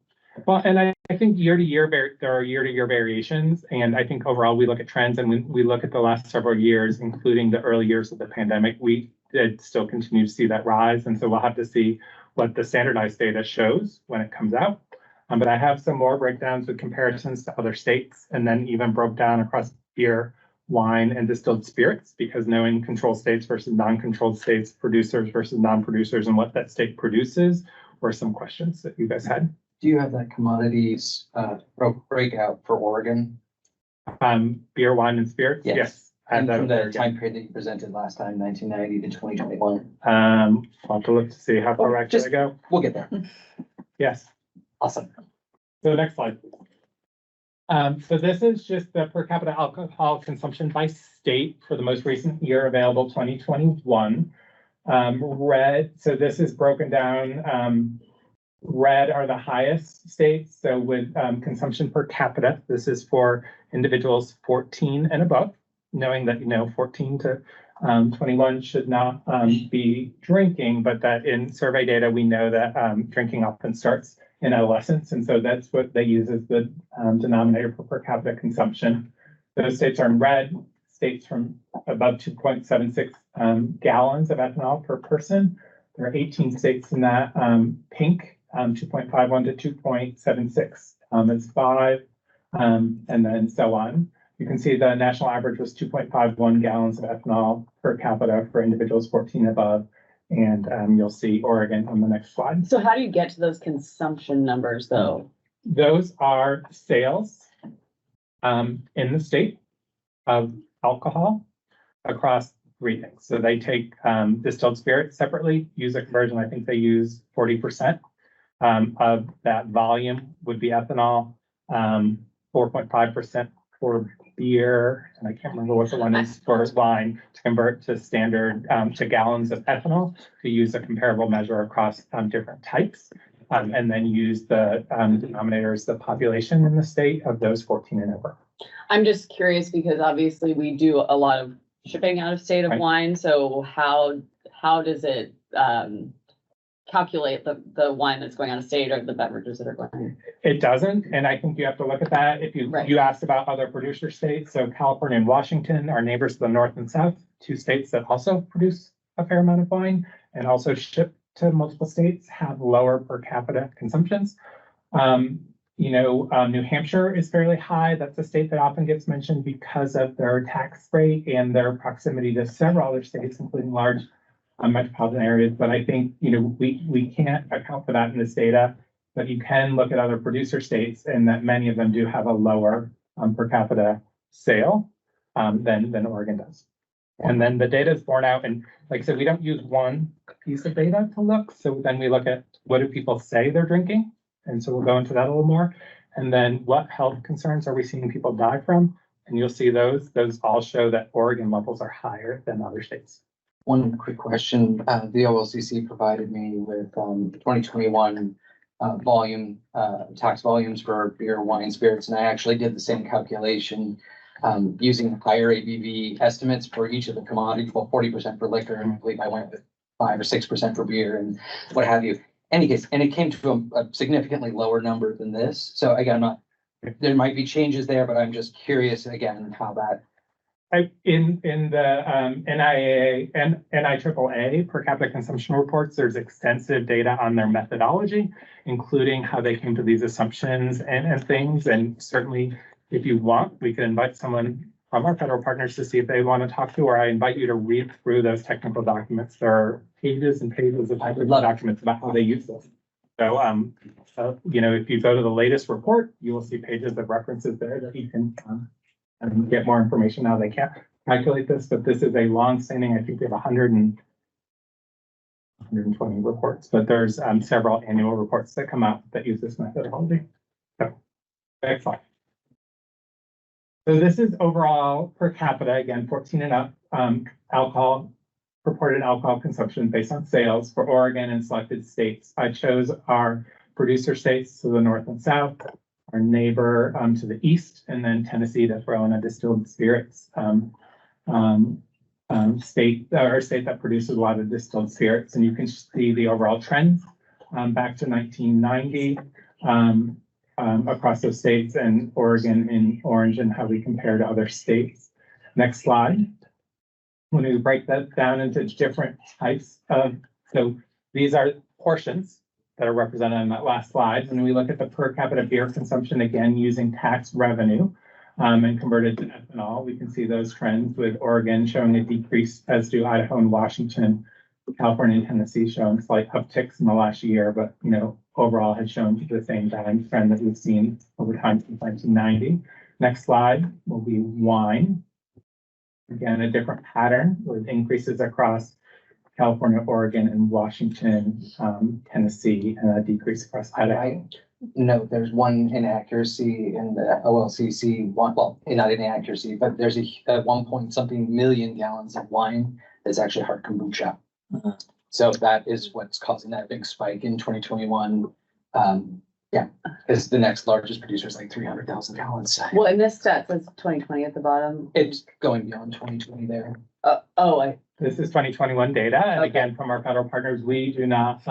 Well, and I think year to year, there are year-to-year variations. And I think overall, we look at trends and we look at the last several years, including the early years of the pandemic, we did still continue to see that rise. And so we'll have to see what the standardized data shows when it comes out. But I have some more breakdowns with comparisons to other states, and then even broke down across beer, wine, and distilled spirits, because knowing controlled states versus non-controlled states, producers versus non-producers, and what that state produces were some questions that you guys had. Do you have that commodities breakout for Oregon? Beer, wine, and spirits? Yes. And from the time period that you presented last time, 1990 to 2021? I'll have to look to see how far back did I go. We'll get there. Yes. Awesome. So next slide. So this is just the per capita alcohol consumption by state for the most recent year available, 2021. Red, so this is broken down. Red are the highest states. So with consumption per capita, this is for individuals 14 and above, knowing that, 14 to 21 should not be drinking, but that in survey data, we know that drinking often starts in adolescence. And so that's what they use as the denominator for per capita consumption. Those states are in red, states from above 2.76 gallons of ethanol per person. There are 18 states in that pink. 2.51 to 2.76 is 5, and then so on. You can see the national average was 2.51 gallons of ethanol per capita for individuals 14 and above, and you'll see Oregon on the next slide. So how do you get to those consumption numbers, though? Those are sales in the state of alcohol across 3 things. So they take distilled spirits separately, use a conversion. I think they use 40%. Of that volume would be ethanol, 4.5% for beer, and I can't remember what the one is for wine, to convert to standard to gallons of ethanol, to use a comparable measure across different types, and then use the denominators, the population in the state of those 14 and over. I'm just curious because obviously we do a lot of shipping out of state of Right. wine, so how does it calculate the wine that's going out of state or the beverages that are going? It doesn't, and I think you have to look at that. If you, Right. you asked about other producer states, so California and Washington are neighbors to the north and south, two states that also produce a fair amount of wine and also ship to multiple states, have lower per capita consumptions. New Hampshire is fairly high. That's a state that often gets mentioned because of their tax rate and their proximity to several other states, including large metropolitan areas. But I think, we can't account for that in this data, but you can look at other producer states and that many of them do have a lower per capita sale than Oregon does. And then the data is borne out, and like I said, we don't use one piece of data to look. So then we look at what do people say they're drinking? And so we'll go into that a little more. And then what health concerns are we seeing people die from? And you'll see those all show that Oregon levels are higher than other states. One quick question, the OLCC provided me with, 2021 volume, tax volumes for beer, wine, spirits, and I actually did the same calculation using higher ABV estimates for each of the commodities, well, 40% for liquor, and I believe I went with 5 or 6% for beer and what have you. Any case, and it came to a significantly lower number than this. So again, there might be changes there, but I'm just curious again how that. In the NIAA and NIAAA per capita consumption reports, there's extensive data on their methodology, including how they came to these assumptions and things. And certainly, if you want, we can invite someone from our federal partners to see if they want to talk to, or I invite you to read through those technical documents. There are pages and pages of technical documents about how they use this. So, if you go to the latest report, you will see pages of references there that you can get more information how they can calculate this. But this is a long-standing, I think we have 120 reports, but there's several annual reports that come out that use this methodology. So, next slide. So this is overall per capita, again, 14 and up, reported alcohol consumption based on sales for Oregon and selected states. I chose our producer states to the north and south, our neighbor to the east, and then Tennessee to throw in a distilled spirits state, or state that produces a lot of distilled spirits. And you can see the overall trends back to 1990. Across those states, and Oregon in orange, and how we compare to other states. Next slide. When we break that down into different types of, so these are portions that are represented on that last slide. When we look at the per capita beer consumption, again, using tax revenue and converted to ethanol, we can see those trends with Oregon showing a decrease, as do Idaho and Washington. California and Tennessee showing slight upticks in the last year, but overall has shown the same trend that we've seen over time since 1990. Next slide will be wine. Again, a different pattern with increases across California, Oregon, and Washington, Tennessee, and a decrease across Idaho. No, there's one inaccuracy in the OLCC, well, not inaccuracy, but there's a 1 point something million gallons of wine that's actually hard kombucha. So that is what's causing that big spike in 2021. Is the next largest producer is like 300,000 gallons. Well, in this stat says 2020 at the bottom. It's going beyond 2020 there. This is 2021 data, and Okay. again, from our federal partners, we do not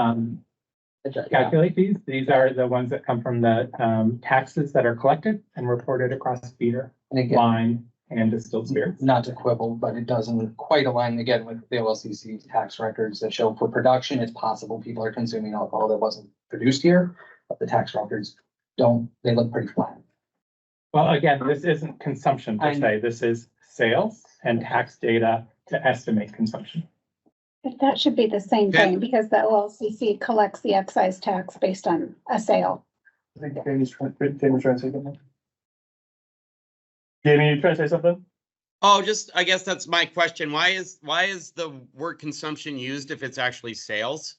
calculate these. These are the ones that come from the taxes that are collected and reported across beer, And again, wine, and distilled spirits. not to quibble, but it doesn't quite align again with the OLCC tax records that show for production, it's possible people are consuming alcohol that wasn't produced here, but the tax records don't, they look pretty flat. Well, again, this isn't consumption per se. This is sales and tax data to estimate consumption. But that should be the same Okay. thing because the OLCC collects the excise tax based on a sale. I think Jamie's trying to say something. Jamie, you trying to say something? Oh, I guess that's my question. Why is the word consumption used if it's actually sales?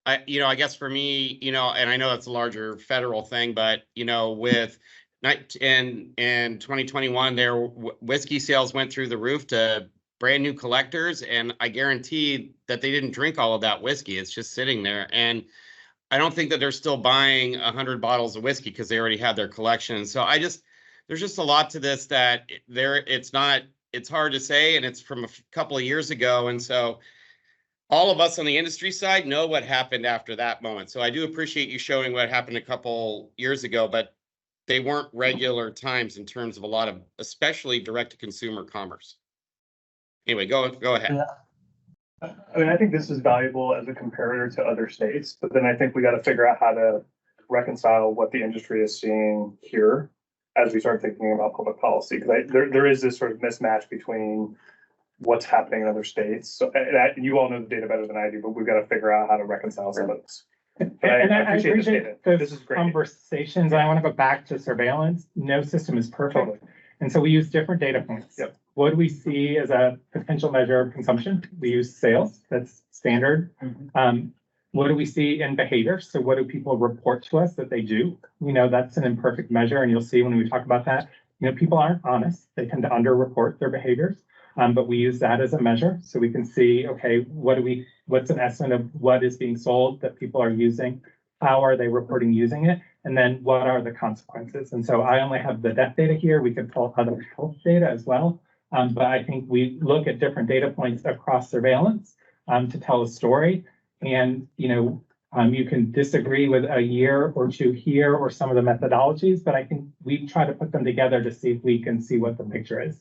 I guess for me, and I know that's a larger federal thing, but, with in 2021, their whiskey sales went through the roof to brand new collectors. And I guarantee that they didn't drink all of that whiskey. It's just sitting there. And I don't think that they're still buying 100 bottles of whiskey because they already have their collection. So there's just a lot to this that it's hard to say, and it's from a couple of years ago. And so all of us on the industry side know what happened after that moment. So I do appreciate you showing what happened a couple years ago, but they weren't regular times in terms of a lot of, especially direct to consumer commerce. Anyway, go ahead. I mean, I think this is valuable as a comparator to other states, but then I think we got to figure out how to reconcile what the industry is seeing here as we start thinking about public policy, because there is this sort of mismatch between what's happening in other states. So and you all know the data better than I do, but we've got to figure out how to reconcile some of this. And I appreciate this appreciate data. those This is great. conversations. I want to go back to surveillance. No system is perfect. Totally. And so we use different data points. Yep. What do we see as a potential measure of consumption? We use sales, that's standard. What do we see in behavior? So what do people report to us that they do? We know that's an imperfect measure, and you'll see when we talk about that, people aren't honest. They tend to underreport their behaviors. But we use that as a measure, so we can see, okay, what's an estimate of what is being sold that people are using? How are they reporting using it? And then what are the consequences? And so I only have the death data here. We could pull other health data as well. But I think we look at different data points across surveillance to tell a story. And, you can disagree with a year or two here or some of the methodologies, but I think we try to put them together to see if we can see what the picture is.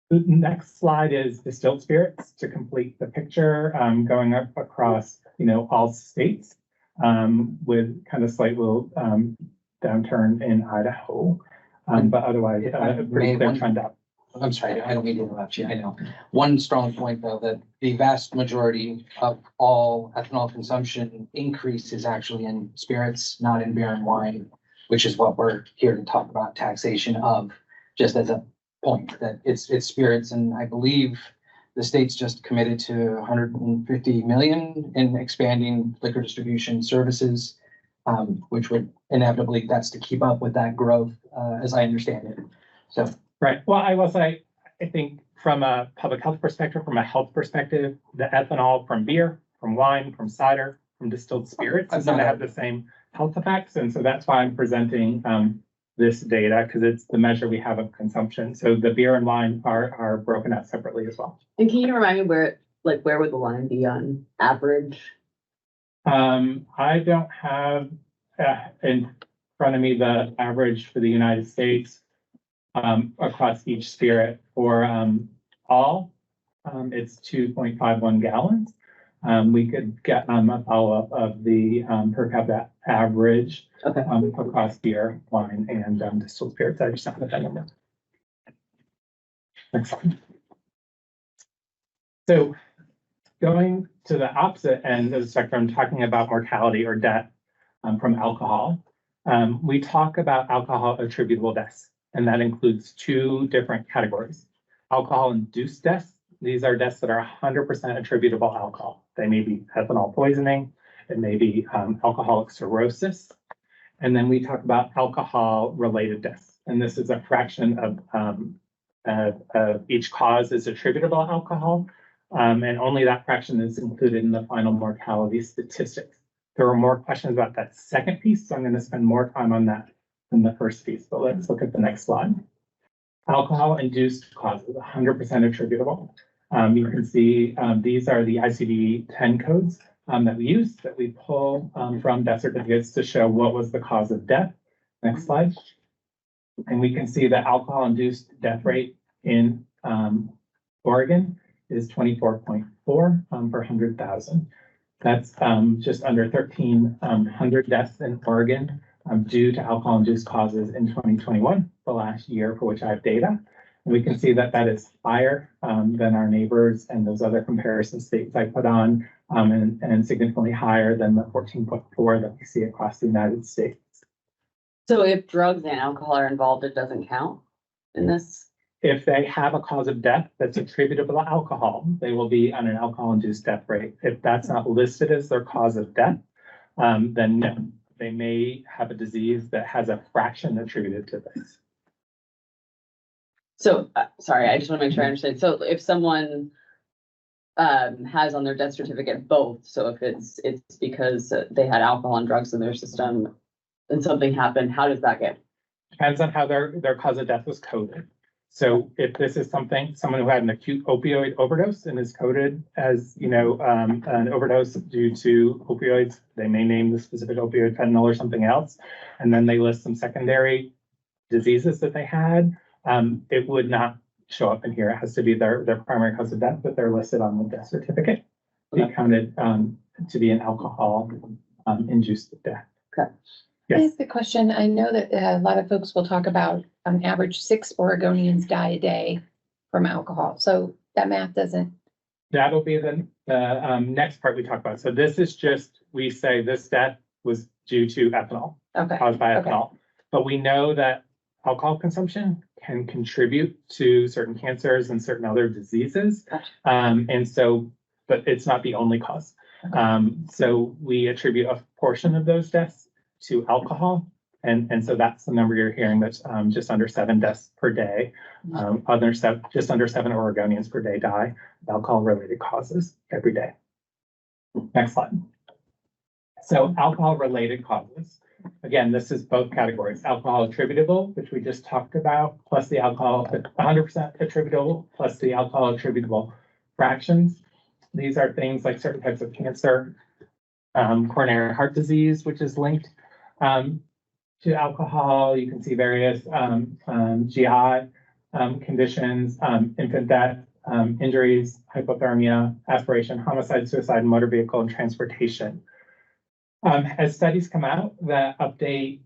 The next slide is distilled spirits to complete the picture, going up across, all states, with kind of slight little downturn in Idaho. But otherwise, a pretty clear trend up. I'm sorry, I don't mean to interrupt you. I know. One strong point, though, that the vast majority of all ethanol consumption increase is actually in spirits, not in beer and wine, which is what we're here to talk about taxation of, just as a point that it's spirits. And I believe the state's just committed to 150 million in expanding liquor distribution services, which would inevitably, that's to keep up with that growth, as I understand it. So. Right. Well, I will say, I think from a public health perspective, from a health perspective, the ethanol from beer, from wine, from cider, from distilled spirits is going to have the same health effects. And so that's why I'm presenting this data, because it's the measure we have of consumption. So the beer and wine are broken out separately as well. And can you remind me where would the line be on average? I don't have in front of me the average for the United States. Across each spirit for all, it's 2.51 gallons. We could get a follow-up of the per capita average across beer, wine, and distilled spirits. I just don't have that number. Next slide. So going to the opposite end of the spectrum, talking about mortality or death from alcohol, we talk about alcohol attributable deaths. And that includes two different categories. Alcohol-induced deaths. These are deaths that are 100% attributable to alcohol. They may be ethanol poisoning. It may be alcoholic cirrhosis. And then we talk about alcohol-related deaths. And this is a fraction of each cause is attributable to alcohol. And only that fraction is included in the final mortality statistics. There were more questions about that second piece, so I'm going to spend more time on that in the first piece, but let's look at the next slide. Alcohol-induced causes, 100% attributable. You can see these are the ICD-10 codes that we use, that we pull from death certificates to show what was the cause of death. Next slide. And we can see the alcohol-induced death rate in Oregon is 24.4 per 100,000. That's just under 1,300 deaths in Oregon due to alcohol-induced causes in 2021, the last year for which I have data. And we can see that that is higher than our neighbors and those other comparison states I put on, and significantly higher than the 14.4 that we see across the United States. So if drugs and alcohol are involved, it doesn't count in this? If they have a cause of death that's attributable to alcohol, they will be on an alcohol-induced death rate. If that's not listed as their cause of death, then no. They may have a disease that has a fraction attributed to this. So, sorry, I just want to make sure I understand. So if someone has on their death certificate both, so if it's because they had alcohol and drugs in their system and something happened, how does that get depends on how their cause of death was coded. So if this is someone who had an acute opioid overdose and is coded as, an overdose due to opioids, they may name the specific opioid, fentanyl or something else. And then they list some secondary diseases that they had. It would not show up in here. It has to be their primary cause of death, but they're listed on the death certificate. Be counted to be an alcohol induced death. Okay. Yes. Can I ask a question? I know that a lot of folks will talk about on average 6 Oregonians die a day from alcohol. So that math doesn't. That'll be the next part we talk about. So this is just, we say this death was due to ethanol, Okay. caused by Okay. ethanol. But we know that alcohol consumption can contribute to certain cancers and certain other diseases. Gotcha. And so, but it's not the only cause. So we attribute a portion of those deaths to alcohol. And so that's the number you're hearing, that's just under 7 deaths per day. Just under 7 Oregonians per day die of alcohol-related causes every day. Next slide. So alcohol-related causes. Again, this is both categories, alcohol attributable, which we just talked about, plus the alcohol, 100% attributable, plus the alcohol attributable fractions. These are things like certain types of cancer, coronary heart disease, which is linked to alcohol. You can see various GI conditions, infant death, injuries, hypothermia, aspiration, homicide, suicide, motor vehicle, and transportation. As studies come out that update,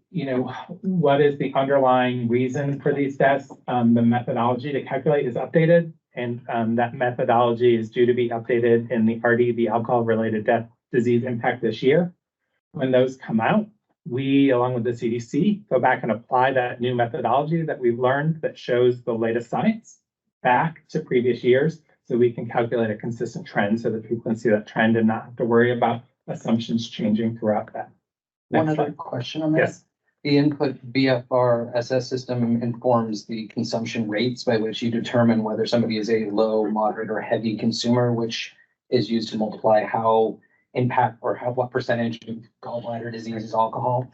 what is the underlying reason for these deaths, the methodology to calculate is updated, and that methodology is due to be updated in the RD, the alcohol-related death disease impact this year. When those come out, we, along with the CDC, go back and apply that new methodology that we've learned that shows the latest science back to previous years, so we can calculate a consistent trend so that people can see that trend and not have to worry about assumptions changing throughout that. One other question on that. Yes. The input BFRSS system informs the consumption rates by which you determine whether somebody is a low, moderate, or heavy consumer, which is used to multiply how impact or what percentage of gallbladder disease is alcohol.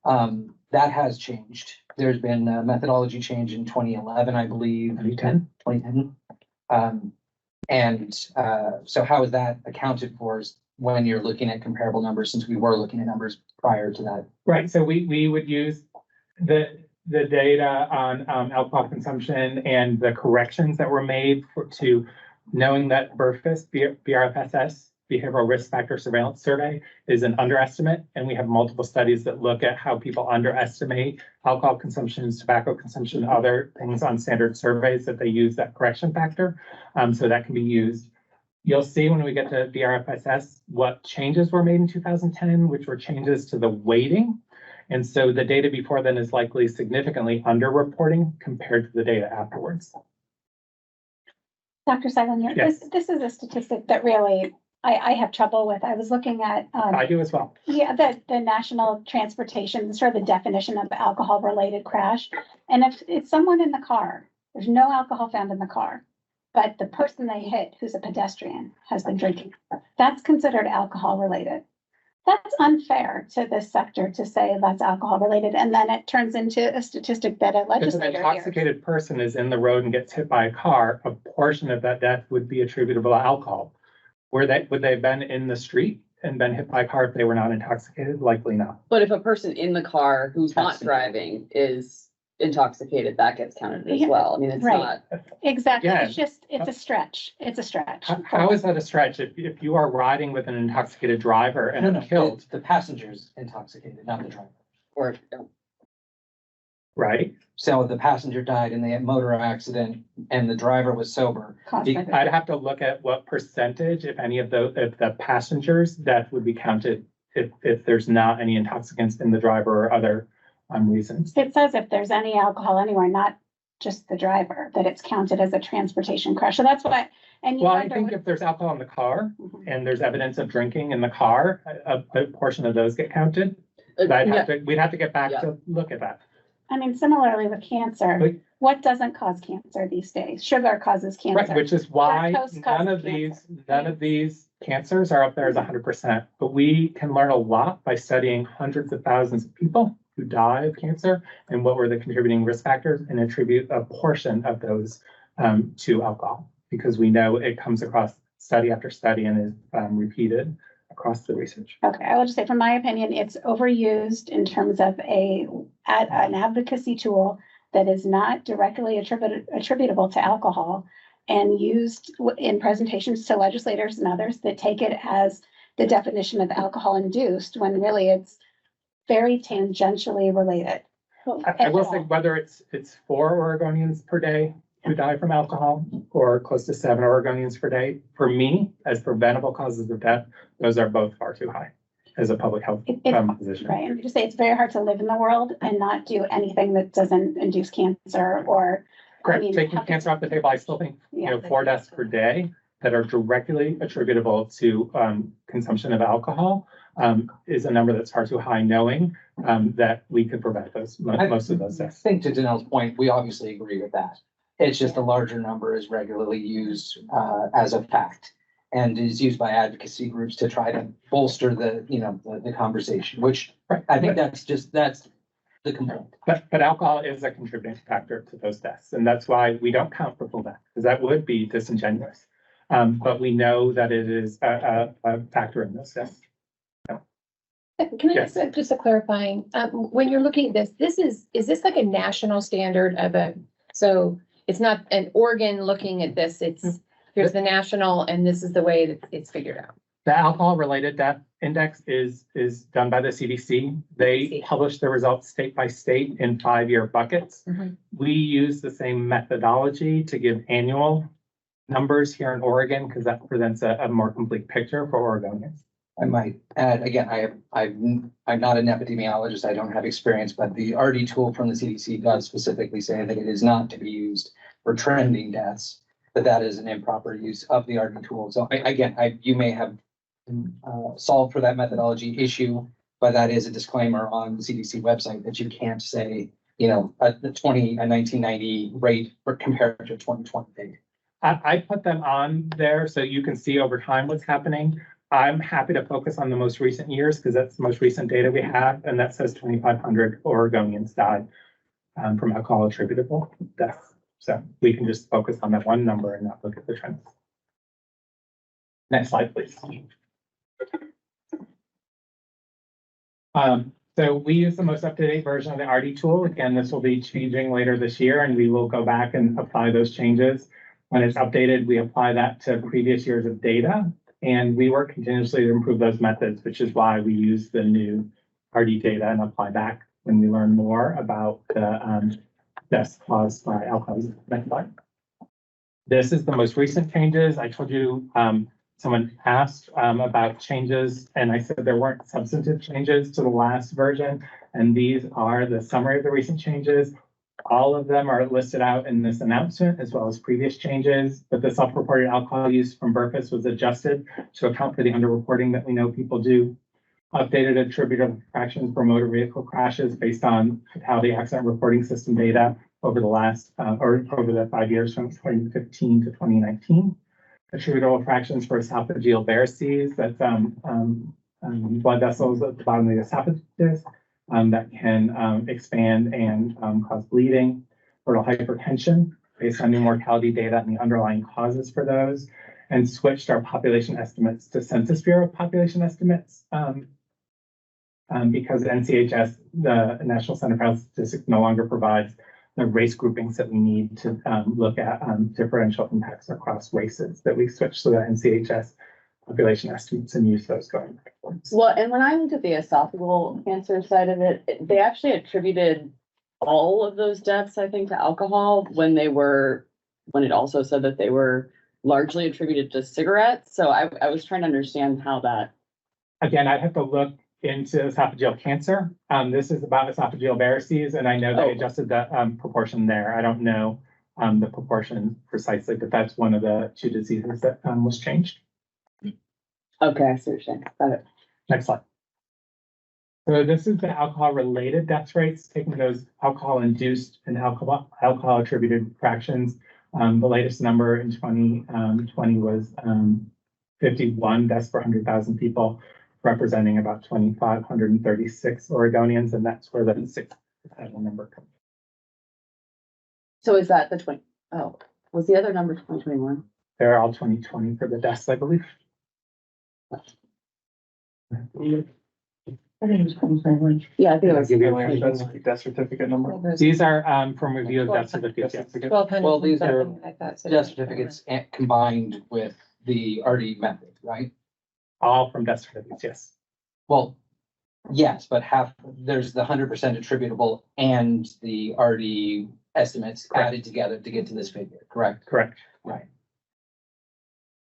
That has changed. There's been a methodology change in 2011, I believe. 2010. So how is that accounted for when you're looking at comparable numbers, since we were looking at numbers prior to that? Right, so we would use the data on alcohol consumption and the corrections that were made to knowing that BRFSS, Behavioral Risk Factor Surveillance Survey, is an underestimate, and we have multiple studies that look at how people underestimate alcohol consumption, tobacco consumption, other things on standard surveys that they use that correction factor. So that can be used. You'll see when we get to BRFSS what changes were made in 2010, which were changes to the weighting. And so the data before then is likely significantly underreporting compared to the data afterwards. Dr. Seidlin, Yes. this is a statistic that really I have trouble with. I was looking at, I do as well. yeah, the national transportation, sort of the definition of alcohol-related crash. And if it's someone in the car, there's no alcohol found in the car, but the person they hit, who's a pedestrian, has been drinking, that's considered alcohol-related. That's unfair to this sector to say that's alcohol-related, and then it turns into a statistic that a If an legislator hears. intoxicated person is in the road and gets hit by a car, a portion of that death would be attributable to alcohol. Would they have been in the street and been hit by a car if they were not intoxicated? Likely not. But if a person in the car who's not Absolutely. driving is intoxicated, that gets counted as Yeah, well. I mean, it's right. not. Exactly, Yeah. it's a stretch, it's a stretch. How is that a stretch if you are riding with an intoxicated driver and are killed, The passenger's intoxicated, not the driver. Or, right? So the passenger died in the motor accident and the driver was sober. Constant. I'd have to look at what percentage, if any of the passengers, death would be counted if there's not any intoxicants in the driver or other reasons. It says if there's any alcohol anywhere, not just the driver, that it's counted as a transportation crash. So that's why, and you Well, I wonder think what- if there's alcohol in the car Mhm. and there's evidence of drinking in the car, a portion of those get counted. uh, But yeah, we'd have to get back Yeah. to look at that. I mean, similarly with cancer, But- what doesn't cause cancer these days? Sugar causes Right, cancer. which is why Lactose none causes of these cancers are up there as 100%. But we can learn a lot by studying hundreds of thousands of people who die of cancer and what were the contributing risk factors, and attribute a portion of those to alcohol, because we know it comes across study after study and is repeated across the research. Okay, I will just say, from my opinion, it's overused in terms of an advocacy tool that is not directly attributable to alcohol, and used in presentations to legislators and others that take it as the definition of alcohol induced, when really it's very tangentially related. I will say, whether it's 4 Oregonians per day who die from alcohol or close to 7 Oregonians per day, for me, as preventable causes of death, those are both far too high as a public health position. Right, and just say it's very hard to live in the world and not do anything that doesn't induce cancer or. Correct. I mean, Taking cancer off the table, I still think, you know, 4 deaths per day that are directly attributable to consumption of alcohol is a number that's far too high, knowing that we could prevent those, most of those I deaths. think to Danelle's point, we obviously agree with that. It's just a larger number is regularly used as a fact and is used by advocacy groups to try to bolster the conversation, which I think that's the complaint. But alcohol is a contributing factor to those deaths, and that's why we don't count for full death, because that would be disingenuous. But we know that it is a factor in those deaths. Can I ask just a clarifying, when you're looking at this is this like a national standard so it's not an Oregon looking at this, here's the national and this is the way that it's figured out. The alcohol-related death index is done by the CDC. They publish the results state by state in 5-year buckets. We use the same methodology to give annual numbers here in Oregon, because that presents a more complete picture for Oregonians. I might add, again, I'm not an epidemiologist, I don't have experience, but the RD tool from the CDC does specifically say that it is not to be used for trending deaths, but that is an improper use of the RD tool. So you may have solved for that methodology issue, but that is a disclaimer on the CDC website that you can't say, a 1990 rate compared to 2020 date. I put them on there so you can see over time what's happening. I'm happy to focus on the most recent years because that's the most recent data we have, and that says 2,500 Oregonians died from alcohol attributable deaths. So we can just focus on that one number and not look at the trends. Next slide, please. So we use the most up-to-date version of the RD tool. Again, this will be changing later this year, and we will go back and apply those changes. When it's updated, we apply that to previous years of data, and we work continuously to improve those methods, which is why we use the new RD data and apply back when we learn more about the deaths caused by alcohol. Next slide. This is the most recent changes. I told you someone asked about changes, and I said there weren't substantive changes to the last version, and these are the summary of the recent changes. All of them are listed out in this announcement, as well as previous changes, but the self-reported alcohol use from Burfus was adjusted to account for the underreporting that we know people do. Updated attributable fractions for motor vehicle crashes based on fatality accident reporting system data over the last, or over the 5 years from 2015 to 2019. Attributable fractions for esophageal varices, that's blood vessels at the bottom of the esophagus that can expand and cause bleeding. Portal hypertension, based on new mortality data and the underlying causes for those, and switched our population estimates to Census Bureau population estimates because NCHS, the National Center for Health Statistics, no longer provides the race groupings that we need to look at differential impacts across races, that we switched to the NCHS population estimates and use those going backwards. Well, and when I looked at the esophageal cancer side of it, they actually attributed all of those deaths, I think, to alcohol when it also said that they were largely attributed to cigarettes. So I was trying to understand how that. Again, I'd have to look into esophageal cancer. This is about esophageal varices, and I know they adjusted the proportion there. I don't know the proportion precisely, but that's one of the 2 diseases that was changed. Okay, I see what you're saying. Got it. Next slide. So this is the alcohol-related death rates, taking those alcohol-induced and alcohol-attributed fractions. The latest number in 2020 was 51 deaths per 100,000 people. representing about 2,536 Oregonians, and that's where the 6% number comes. So is that the was the other number 2021? They're all 2020 for the deaths, I believe. I think it was 2021. Yeah, I think it was. That's the death certificate number. These are from review of death certificates. Yes. 1,200 Well, these are something, I thought, so death that's- certificates combined with the RD method, right? All from death certificates, yes. Well, yes, but there's the 100% attributable and the RD estimates added together to get to this figure, correct? Correct. Right.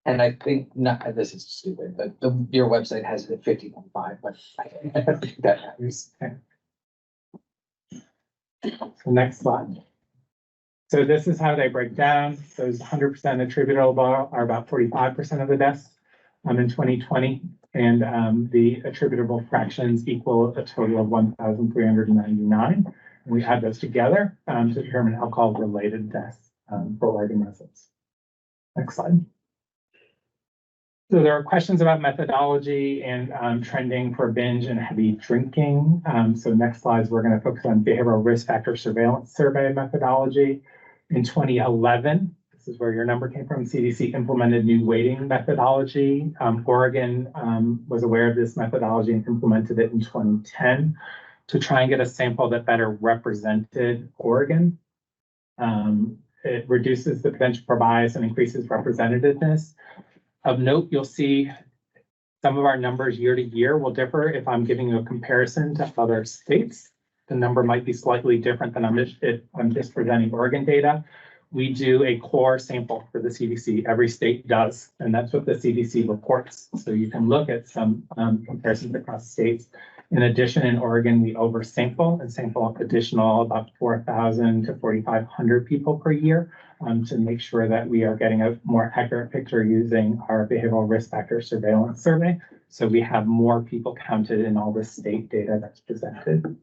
And I think, not, this is stupid, but your website has it at 50.5, but I think that matters. So next slide. So this is how they break down. Those 100% attributable are about 45% of the deaths in 2020. And the attributable fractions equal a total of 1,399. And we add those together to determine alcohol-related deaths for Oregon residents. Next slide. So there are questions about methodology and trending for binge and heavy drinking. So next slides, we're going to focus on behavioral risk factor surveillance survey methodology. In 2011, this is where your number came from, CDC implemented new weighting methodology. Oregon was aware of this methodology and implemented it in 2010 to try and get a sample that better represented Oregon. It reduces the potential for bias and increases representativeness. Of note, you'll see some of our numbers year to year will differ. If I'm giving you a comparison to other states, the number might be slightly different than I'm just presenting Oregon data. We do a core sample for the CDC. Every state does, and that's what the CDC reports. So you can look at some comparisons across states. In addition, in Oregon, we oversample and sample additional about 4,000 to 4,500 people per year to make sure that we are getting a more accurate picture using our behavioral risk factor surveillance survey. So we have more people counted in all the state data that's presented.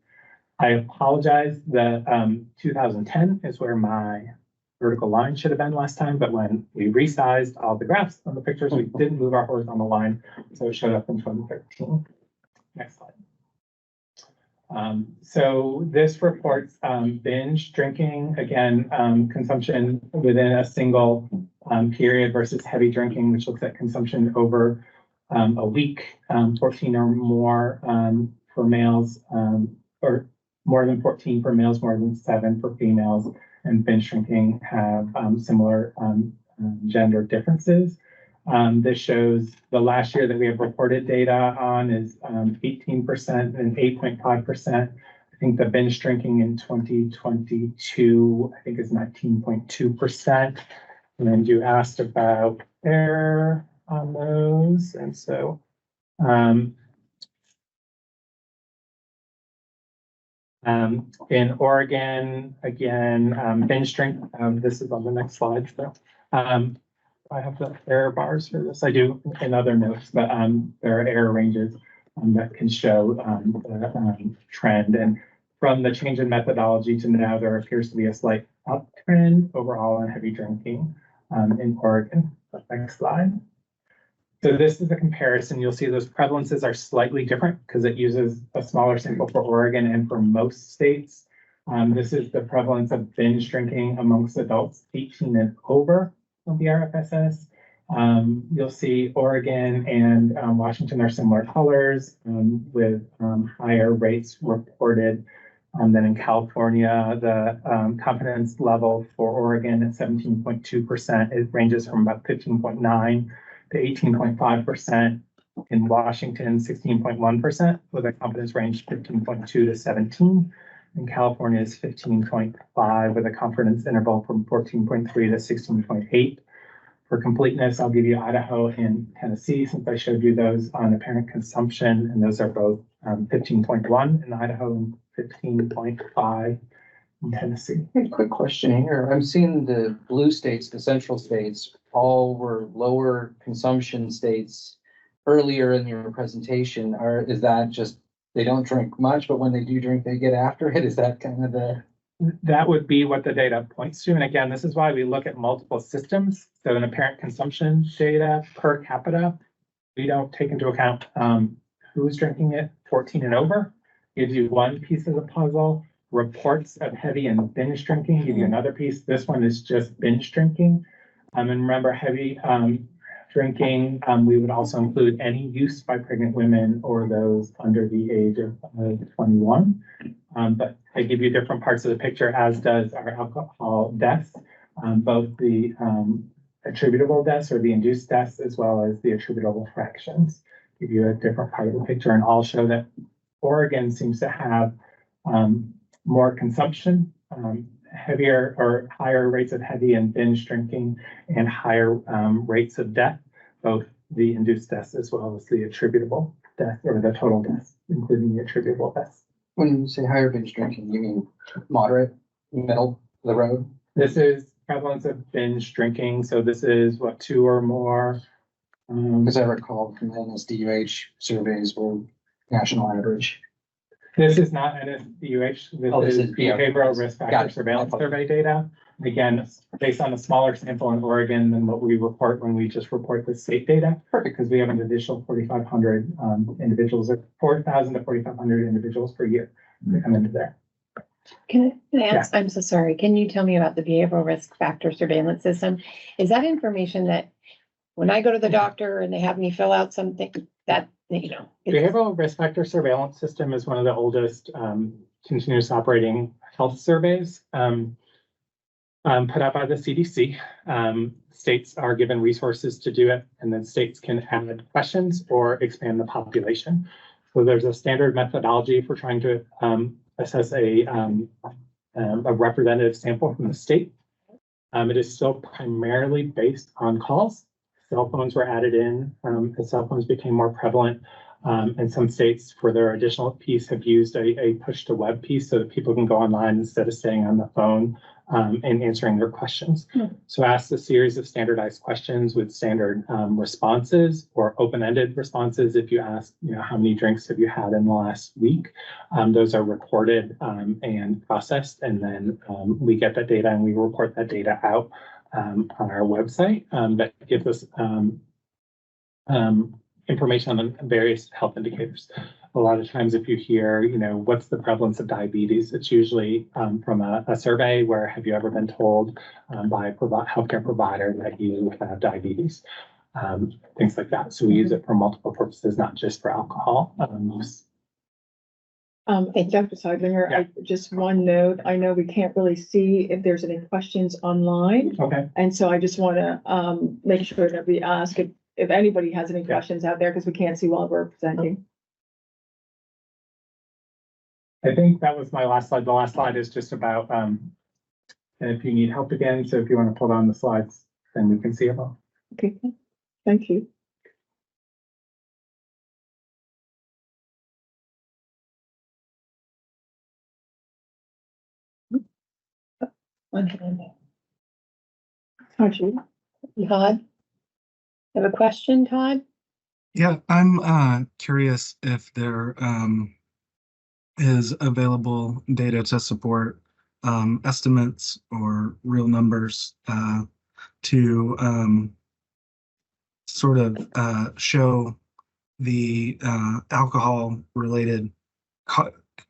I apologize, the 2010 is where my vertical line should have been last time, but when we resized all the graphs on the pictures, we didn't move our horizontal line, so it showed up in 2013. Next slide. So this reports binge drinking, again, consumption within a single period versus heavy drinking, which looks at consumption over a week, 14 or more for males, or more than 14 for males, more than 7 for females, and binge drinking have similar gender differences. This shows the last year that we have reported data on is 18% and 8.5%. I think the binge drinking in 2022, I think is 19.2%. And then you asked about error on those. And so in Oregon, again, binge drink, this is on the next slide. So, I have the error bars for this. I do in other notes, but there are error ranges that can show the trend. And from the change in methodology to now, there appears to be a slight uptrend overall in heavy drinking in Oregon. Next slide. So this is a comparison. You'll see those prevalences are slightly different because it uses a smaller sample for Oregon and for most states. This is the prevalence of binge drinking amongst adults 18 and over of the RFSS. You'll see Oregon and Washington are similar colors with higher rates reported than in California. The confidence level for Oregon at 17.2%. It ranges from about 15.9 to 18.5%. In Washington, 16.1% with a confidence range 15.2 to 17. In California is 15.5 with a confidence interval from 14.3 to 16.8. For completeness, I'll give you Idaho and Tennessee since I showed you those on apparent consumption, and those are both 15.1 in Idaho and 15.5 in Tennessee. Hey, quick question here. I'm seeing the blue states, the central states, all were lower consumption states earlier in your presentation. Is that just they don't drink much, but when they do drink, they get after it? Is that kind of the... That would be what the data points to. And again, this is why we look at multiple systems. So in apparent consumption data per capita, we don't take into account who's drinking it, 14 and over, gives you one piece of the puzzle. Reports of heavy and binge drinking give you another piece. This one is just binge drinking. And remember, heavy drinking, we would also include any use by pregnant women or those under the age of 21. But I give you different parts of the picture, as does our alcohol deaths, both the attributable deaths or the induced deaths, as well as the attributable fractions. Give you a different part of the picture, and all show that Oregon seems to have more consumption, heavier or higher rates of heavy and binge drinking, and higher rates of death, both the induced deaths as well as the attributable death or the total deaths, including the attributable deaths. When you say higher binge drinking, you mean moderate, middle of the road? This is prevalence of binge drinking. So this is what, 2 or more. As I recall from the NSDUH surveys were national average. This is not NSDUH. This is behavioral risk Got factor it. surveillance survey data. Again, based on a smaller sample in Oregon than what we report when we just report the state data. Perfect. Because we have an additional 4,500 individuals, or 4,000 to 4,500 individuals per year that come into there. Can I ask, I'm so sorry, can you tell me about the behavioral risk factor surveillance system? Is that information that when I go to the doctor and they have me fill out something that, you know? Behavioral risk factor surveillance system is one of the oldest continuous operating health surveys put out by the CDC. States are given resources to do it, and then states can add questions or expand the population. So there's a standard methodology for trying to assess a representative sample from the state. It is still primarily based on calls. Cell phones were added in as cell phones became more prevalent. And some states, for their additional piece, have used a push to web piece so that people can go online instead of staying on the phone and answering their questions. So ask a series of standardized questions with standard responses or open-ended responses. If you ask, you know, how many drinks have you had in the last week? Those are recorded and processed, and then we get that data and we report that data out on our website that gives us information on various health indicators. A lot of times if you hear, you know, what's the prevalence of diabetes, it's usually from a survey where have you ever been told by a healthcare provider that you have diabetes, things like that. So we use it for multiple purposes, not just for alcohol use. Dr. Seidlinger, Yeah. just one note, I know we can't really see if there's any questions online. Okay. And so I just want to make sure that we ask if anybody has any Yeah. questions out there, because we can't see while we're presenting. I think that was my last slide. The last slide is just about if you need help again. So if you want to pull down the slides, then we can see them all. Okay, thank you. Todd, have a question, Todd? Yeah, I'm curious if there is available data to support estimates or real numbers to sort of show the alcohol related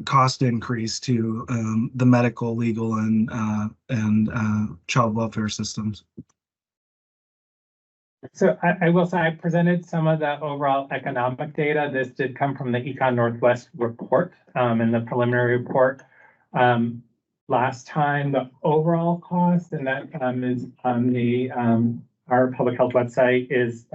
cost increase to the medical, legal, and child welfare systems. So I will say I presented some of the overall economic data. This did come from the Econ Northwest report and the preliminary report. Last time, the overall cost, and that is on the our public health website, is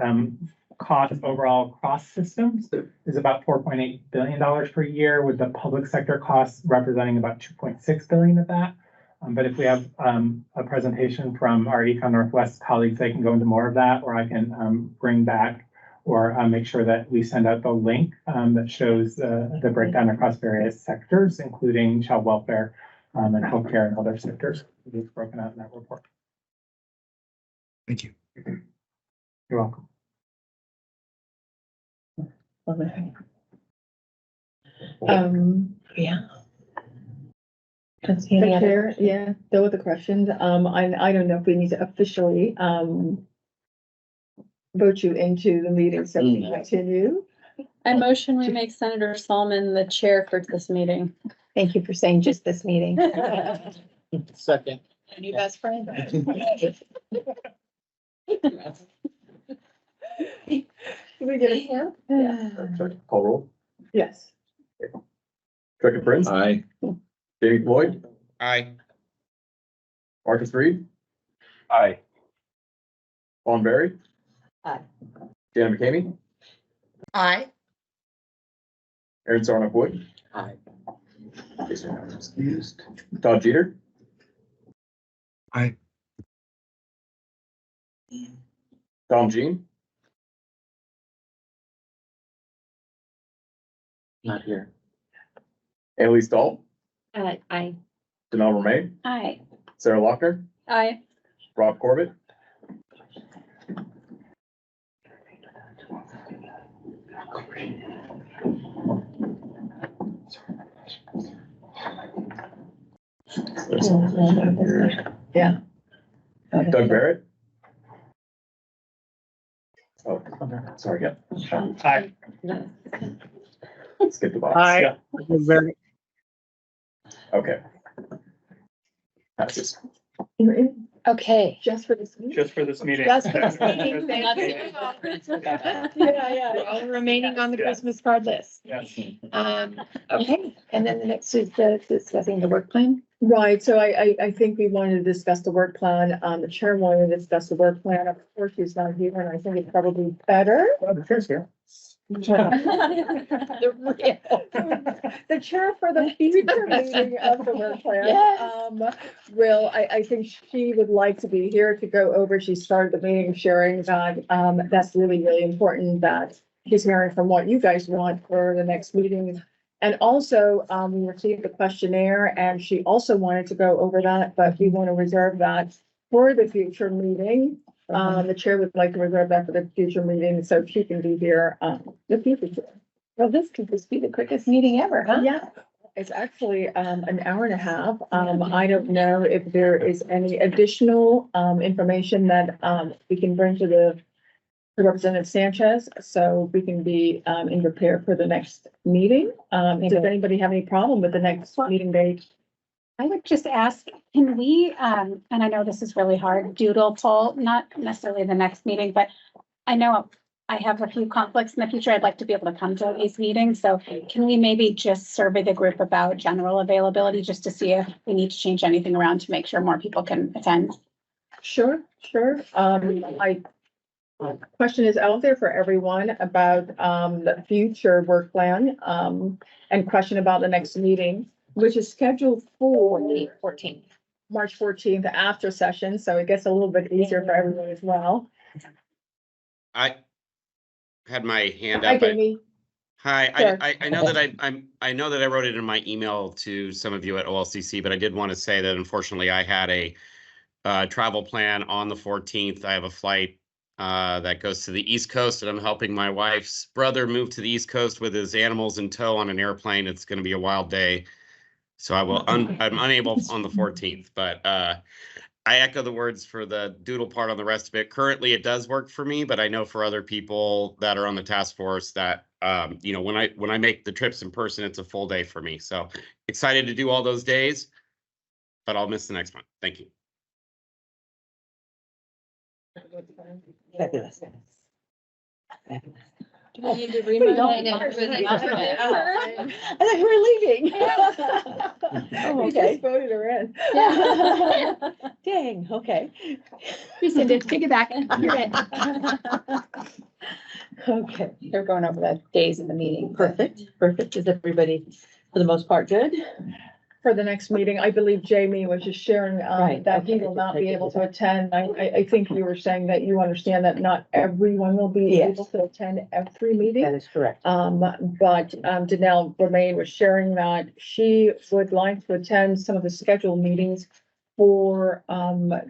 cost overall across systems is about $4.8 billion per year, with the public sector costs representing about 2.6 billion of that. But if we have a presentation from our Econ Northwest colleagues, they can go into more of that, or I can bring back or make sure that we send out the link that shows the breakdown across various sectors, including child welfare and healthcare and other sectors. It's broken out in that report. Thank you. You're welcome. Yeah. Chair, yeah, there were the questions. I don't know if we need to officially vote you into the meeting, so we continue. I motion we make Senator Solomon the chair for this meeting. Thank you for saying just this meeting. Second. New best friend. Did we get a hand? Call roll. Yes. Director Prince. Aye. Jamie Floyd. Aye. Marcus Reed. Aye. Vaughn Berry. Aye. Jana McCamey. Aye. Aaron Sarnoff Wood. Aye. Excused. Todd Jeter. Aye. Tom Jean. Not here. Haley Stahl. Aye. Denal Romaine. Aye. Sarah Lochner. Aye. Rob Corbett. Yeah. Doug Barrett. Oh, sorry, yeah. Aye. Skip the box. Yeah. Okay. Passes. You're in Okay. just for this meeting? Just for this meeting. Just for this meeting, Not thank the you. conference, but that. Yeah, all remaining on the Yeah. Christmas card list. Yes. Okay, and then the next is the discussing the work plan. Right, so I think we wanted to discuss the work plan. The chair wanted to discuss the work plan. Of course, he's not here, and I think it's probably better. The chair's here. The chair for the future meeting of the work plan. Yes. Will, I think she would like to be here to go over. She started the meeting sharing that, that's really, really important that she's hearing from what you guys want for the next meeting. And also, we received the questionnaire and she also wanted to go over that, but we want to reserve that for the future meeting. The chair would like to reserve that for the future meeting, so she can be here, the future. Well, this could just be the quickest meeting ever, huh? Yeah, it's actually, an hour and a half. I don't know if there is any additional, information that, we can bring to the Representative Sanchez, so we can be, in repair for the next meeting. Does anybody have any problem with the next meeting date? I would just ask, can we, and I know this is really hard, doodle poll, not necessarily the next meeting, but I know I have a few conflicts in the future. I'd like to be able to come to these meetings. So can we maybe just survey the group about general availability just to see if we need to change anything around to make sure more people can attend? Sure. Question is out there for everyone about, the future work plan, and question about the next meeting, which is scheduled for 14th. March 14th after session, so it gets a little bit easier for everyone as well. I had my hand Hi, up. Jamie. Hi, Sure. I know that I know that I wrote it in my email to some of you at OLCC, but I did want to say that unfortunately I had a travel plan on the 14th. I have a flight that goes to the East Coast, and I'm helping my wife's brother move to the East Coast with his animals in tow on an airplane. It's going to be a wild day. So I'm unable on the 14th, but I echo the words for the doodle part on the rest of it. Currently, it does work for me, but I know for other people that are on the task force that, you know, when I make the trips in person, it's a full day for me. So excited to do all those days, but I'll miss the next one. Thank you. Fabulous. Do we need to remind? I thought you were leaving. Oh, we just voted her in. Yeah. Dang, okay. Rescind it, take it back. You're in. Okay, They're going over the days of the meeting. perfect. Is everybody, for the most part, good? For the next meeting, I believe Jamie was just sharing, Right, that he okay. will not be able to attend. I think you were saying that you understand that not everyone will be Yes. able to attend every meeting. That is correct. But Danelle Romaine was sharing that she would like to attend some of the scheduled meetings for,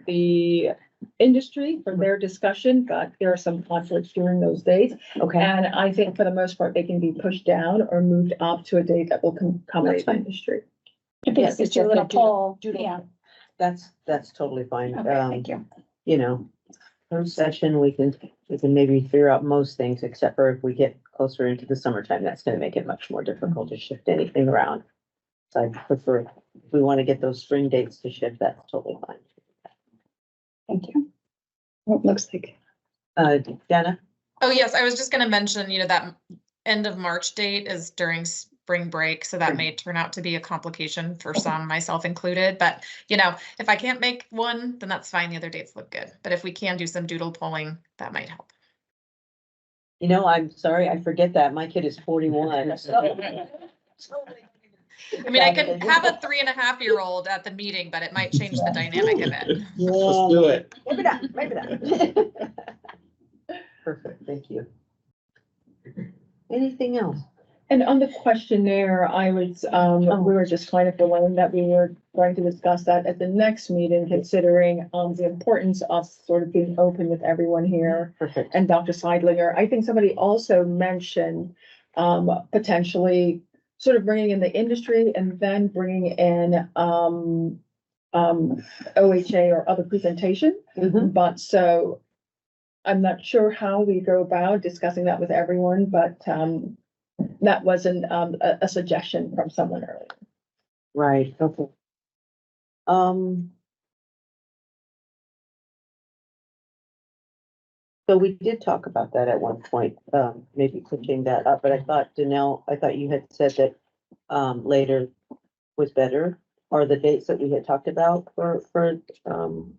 the industry for their discussion, but there are some conflicts during those days. Okay, And I think for the most part, they can be pushed down or moved up to a date that will accommodate the industry. If Yes, it's just a little poll, yeah. that's totally fine. Okay, thank you. You know, closed session, we can maybe figure out most things, except for if we get closer into the summertime, that's gonna make it much more difficult to shift anything around. So I prefer, if we want to get those spring dates to shift, that's totally fine. Thank you. It looks like. Jana? Oh, yes, I was just gonna mention, that end of March date is during spring break, so that may turn out to be a complication for some, myself included, but if I can't make one, then that's fine, the other dates look good, but if we can do some doodle polling, that might help. I'm sorry, I forget that. My kid is 41. I mean, I can have a 3.5-year-old at the meeting, but it might change the dynamic a bit. Let's do it. Maybe not. Perfect, thank you. Anything else? And on the questionnaire, we were just kind of delaying that we were going to discuss that at the next meeting, considering, the importance of sort of being open with everyone here. Perfect. And Dr. Seidlinger, I think somebody also mentioned, potentially sort of bringing in the industry and then bringing in, OHA or other presentation. But so I'm not sure how we go about discussing that with everyone, but, that wasn't, a suggestion from someone earlier. Right, okay. So we did talk about that at one point, maybe switching that up, but I thought you had said that, later was better, or the dates that we had talked about for,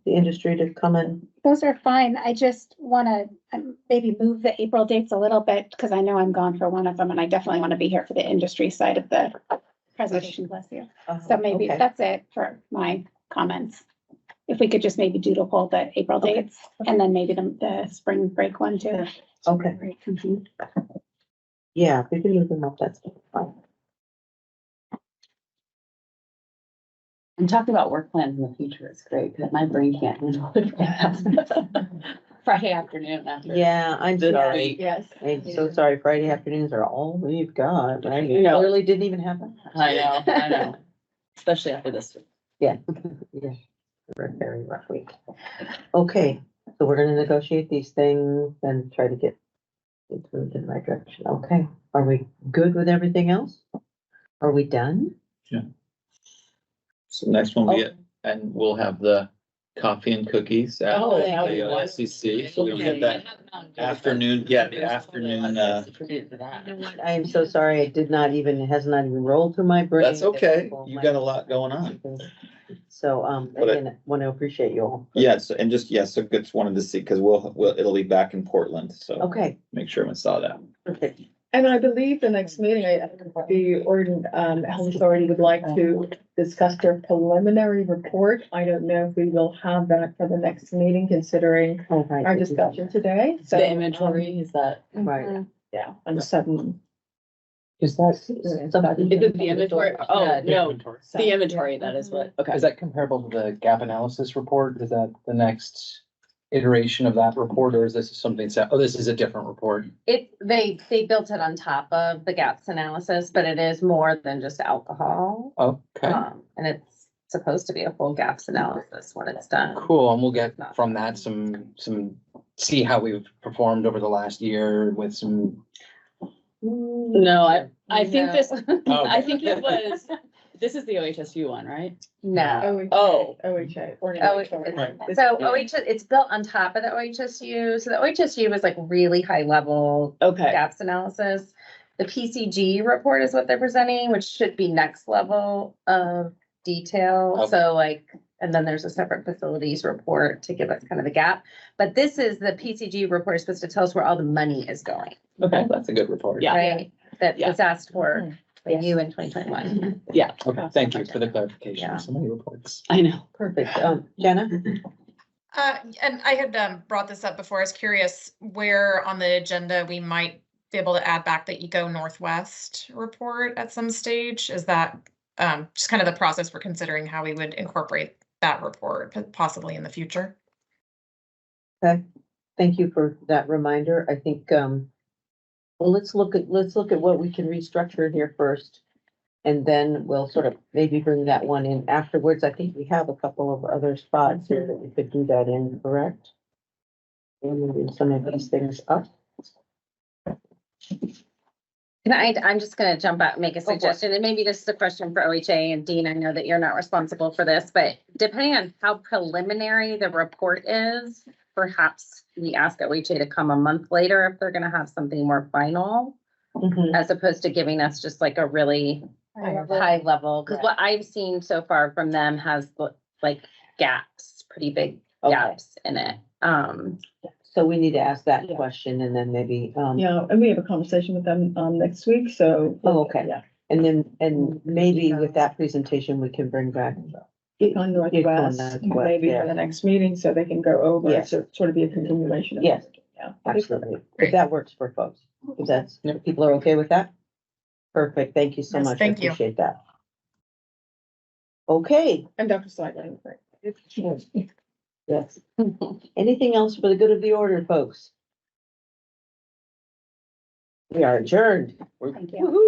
the industry to come in. Those are fine. I just want to maybe move the April dates a little bit because I know I'm gone for one of them and I definitely want to be here for the industry side of the presentation. Bless you. So maybe Okay. that's it for my comments. If we could just maybe doodle poll the April dates and then maybe the spring break one too. Okay. Yeah, we can move them up, that's fine. And talking about work plans in the future is great, because my brain can't handle it. Friday afternoon after. Yeah, I'm sorry. Yes. I'm so sorry. Friday afternoons are all we've got, right? You know. Clearly didn't even happen. I know, especially after this week. Yeah, yeah. We're a very rough week. Okay, so we're gonna negotiate these things and try to get it moved in the right direction. Okay, are we good with everything else? Are we done? So next one we get, and we'll have the coffee and cookies at Oh, the yeah. SCC, so we'll get that afternoon, the afternoon, You know what? I am so sorry. It has not even rolled through my brain. that's okay, you got a lot going on. So, But again, want to appreciate you all. Yes, and just, so just wanted to see, because it'll be back in Portland, so Okay, make sure everyone saw that. perfect. And I believe the next meeting, the Oregon Health Authority would like to discuss their preliminary report. I don't know if we will have that for the next meeting, considering Oh, right. our discussion today. So The inventory, is that? Right. Yeah, on the 7th. Is that? Is it the inventory? Oh, no, the inventory, that is what, okay. Is that comparable to the gap analysis report? Is that the next iteration of that report, or is this something, this is a different report? They built it on top of the gaps analysis, but it is more than just alcohol. Okay, And it's supposed to be a full gaps analysis when it's done. cool. And we'll get from that see how we've performed over the last year with some. No, I think No. this, I think it was, this is the OHSU one, right? No. Oh. OHA. So it's built on top of the OHSU. So the OHSU was like really high level Okay. gaps analysis. The PCG report is what they're presenting, which should be next level of detail. Okay. So and then there's a separate facilities report to give us kind of the gap. But this is the PCG report is supposed to tell us where all the money is going, Okay, that's a good report. Yeah. right? That Yeah. was asked for by you in 2021. Yeah, Okay, thank you for the clarification. Yeah. So many reports. I know. Perfect. Jenna? And I had brought this up before. I was curious where on the agenda we might be able to add back the Eco Northwest report at some stage. Is that just kind of the process we're considering how we would incorporate that report possibly in the future? Okay, thank you for that reminder. I think, well, let's look at what we can restructure here first. And then we'll sort of maybe bring that one in afterwards. I think we have a couple of other spots here that we could do that in, correct? And moving some of these things up. I'm just gonna jump out and make a for it. suggestion, and maybe this is a question for OHA and Dean. I know that you're not responsible for this, but depending on how preliminary the report is, perhaps we ask OHA to come a month later if they're gonna have something more final, Mhm. as opposed to giving us just like a really high level, because what I've seen so far from them has like gaps, pretty big Okay. gaps in it. So we need to ask that Yeah. question and then maybe, Yeah, and we have a conversation with them, next week, so. Oh, okay. Yeah. and maybe with that presentation, we can bring back. Econ Northwest, Northwest, maybe for yeah. the next meeting, so they can go over, Yes. so sort of be a continuation. of Yes. Yeah. Absolutely. If that works for folks, if that's, if people are okay with that? Perfect. Thank you so Yes, much. I thank you. appreciate that. Okay, And Dr. Slidell. yes. Anything else for the good of the order, folks? We are adjourned. Thank you. Woo-hoo.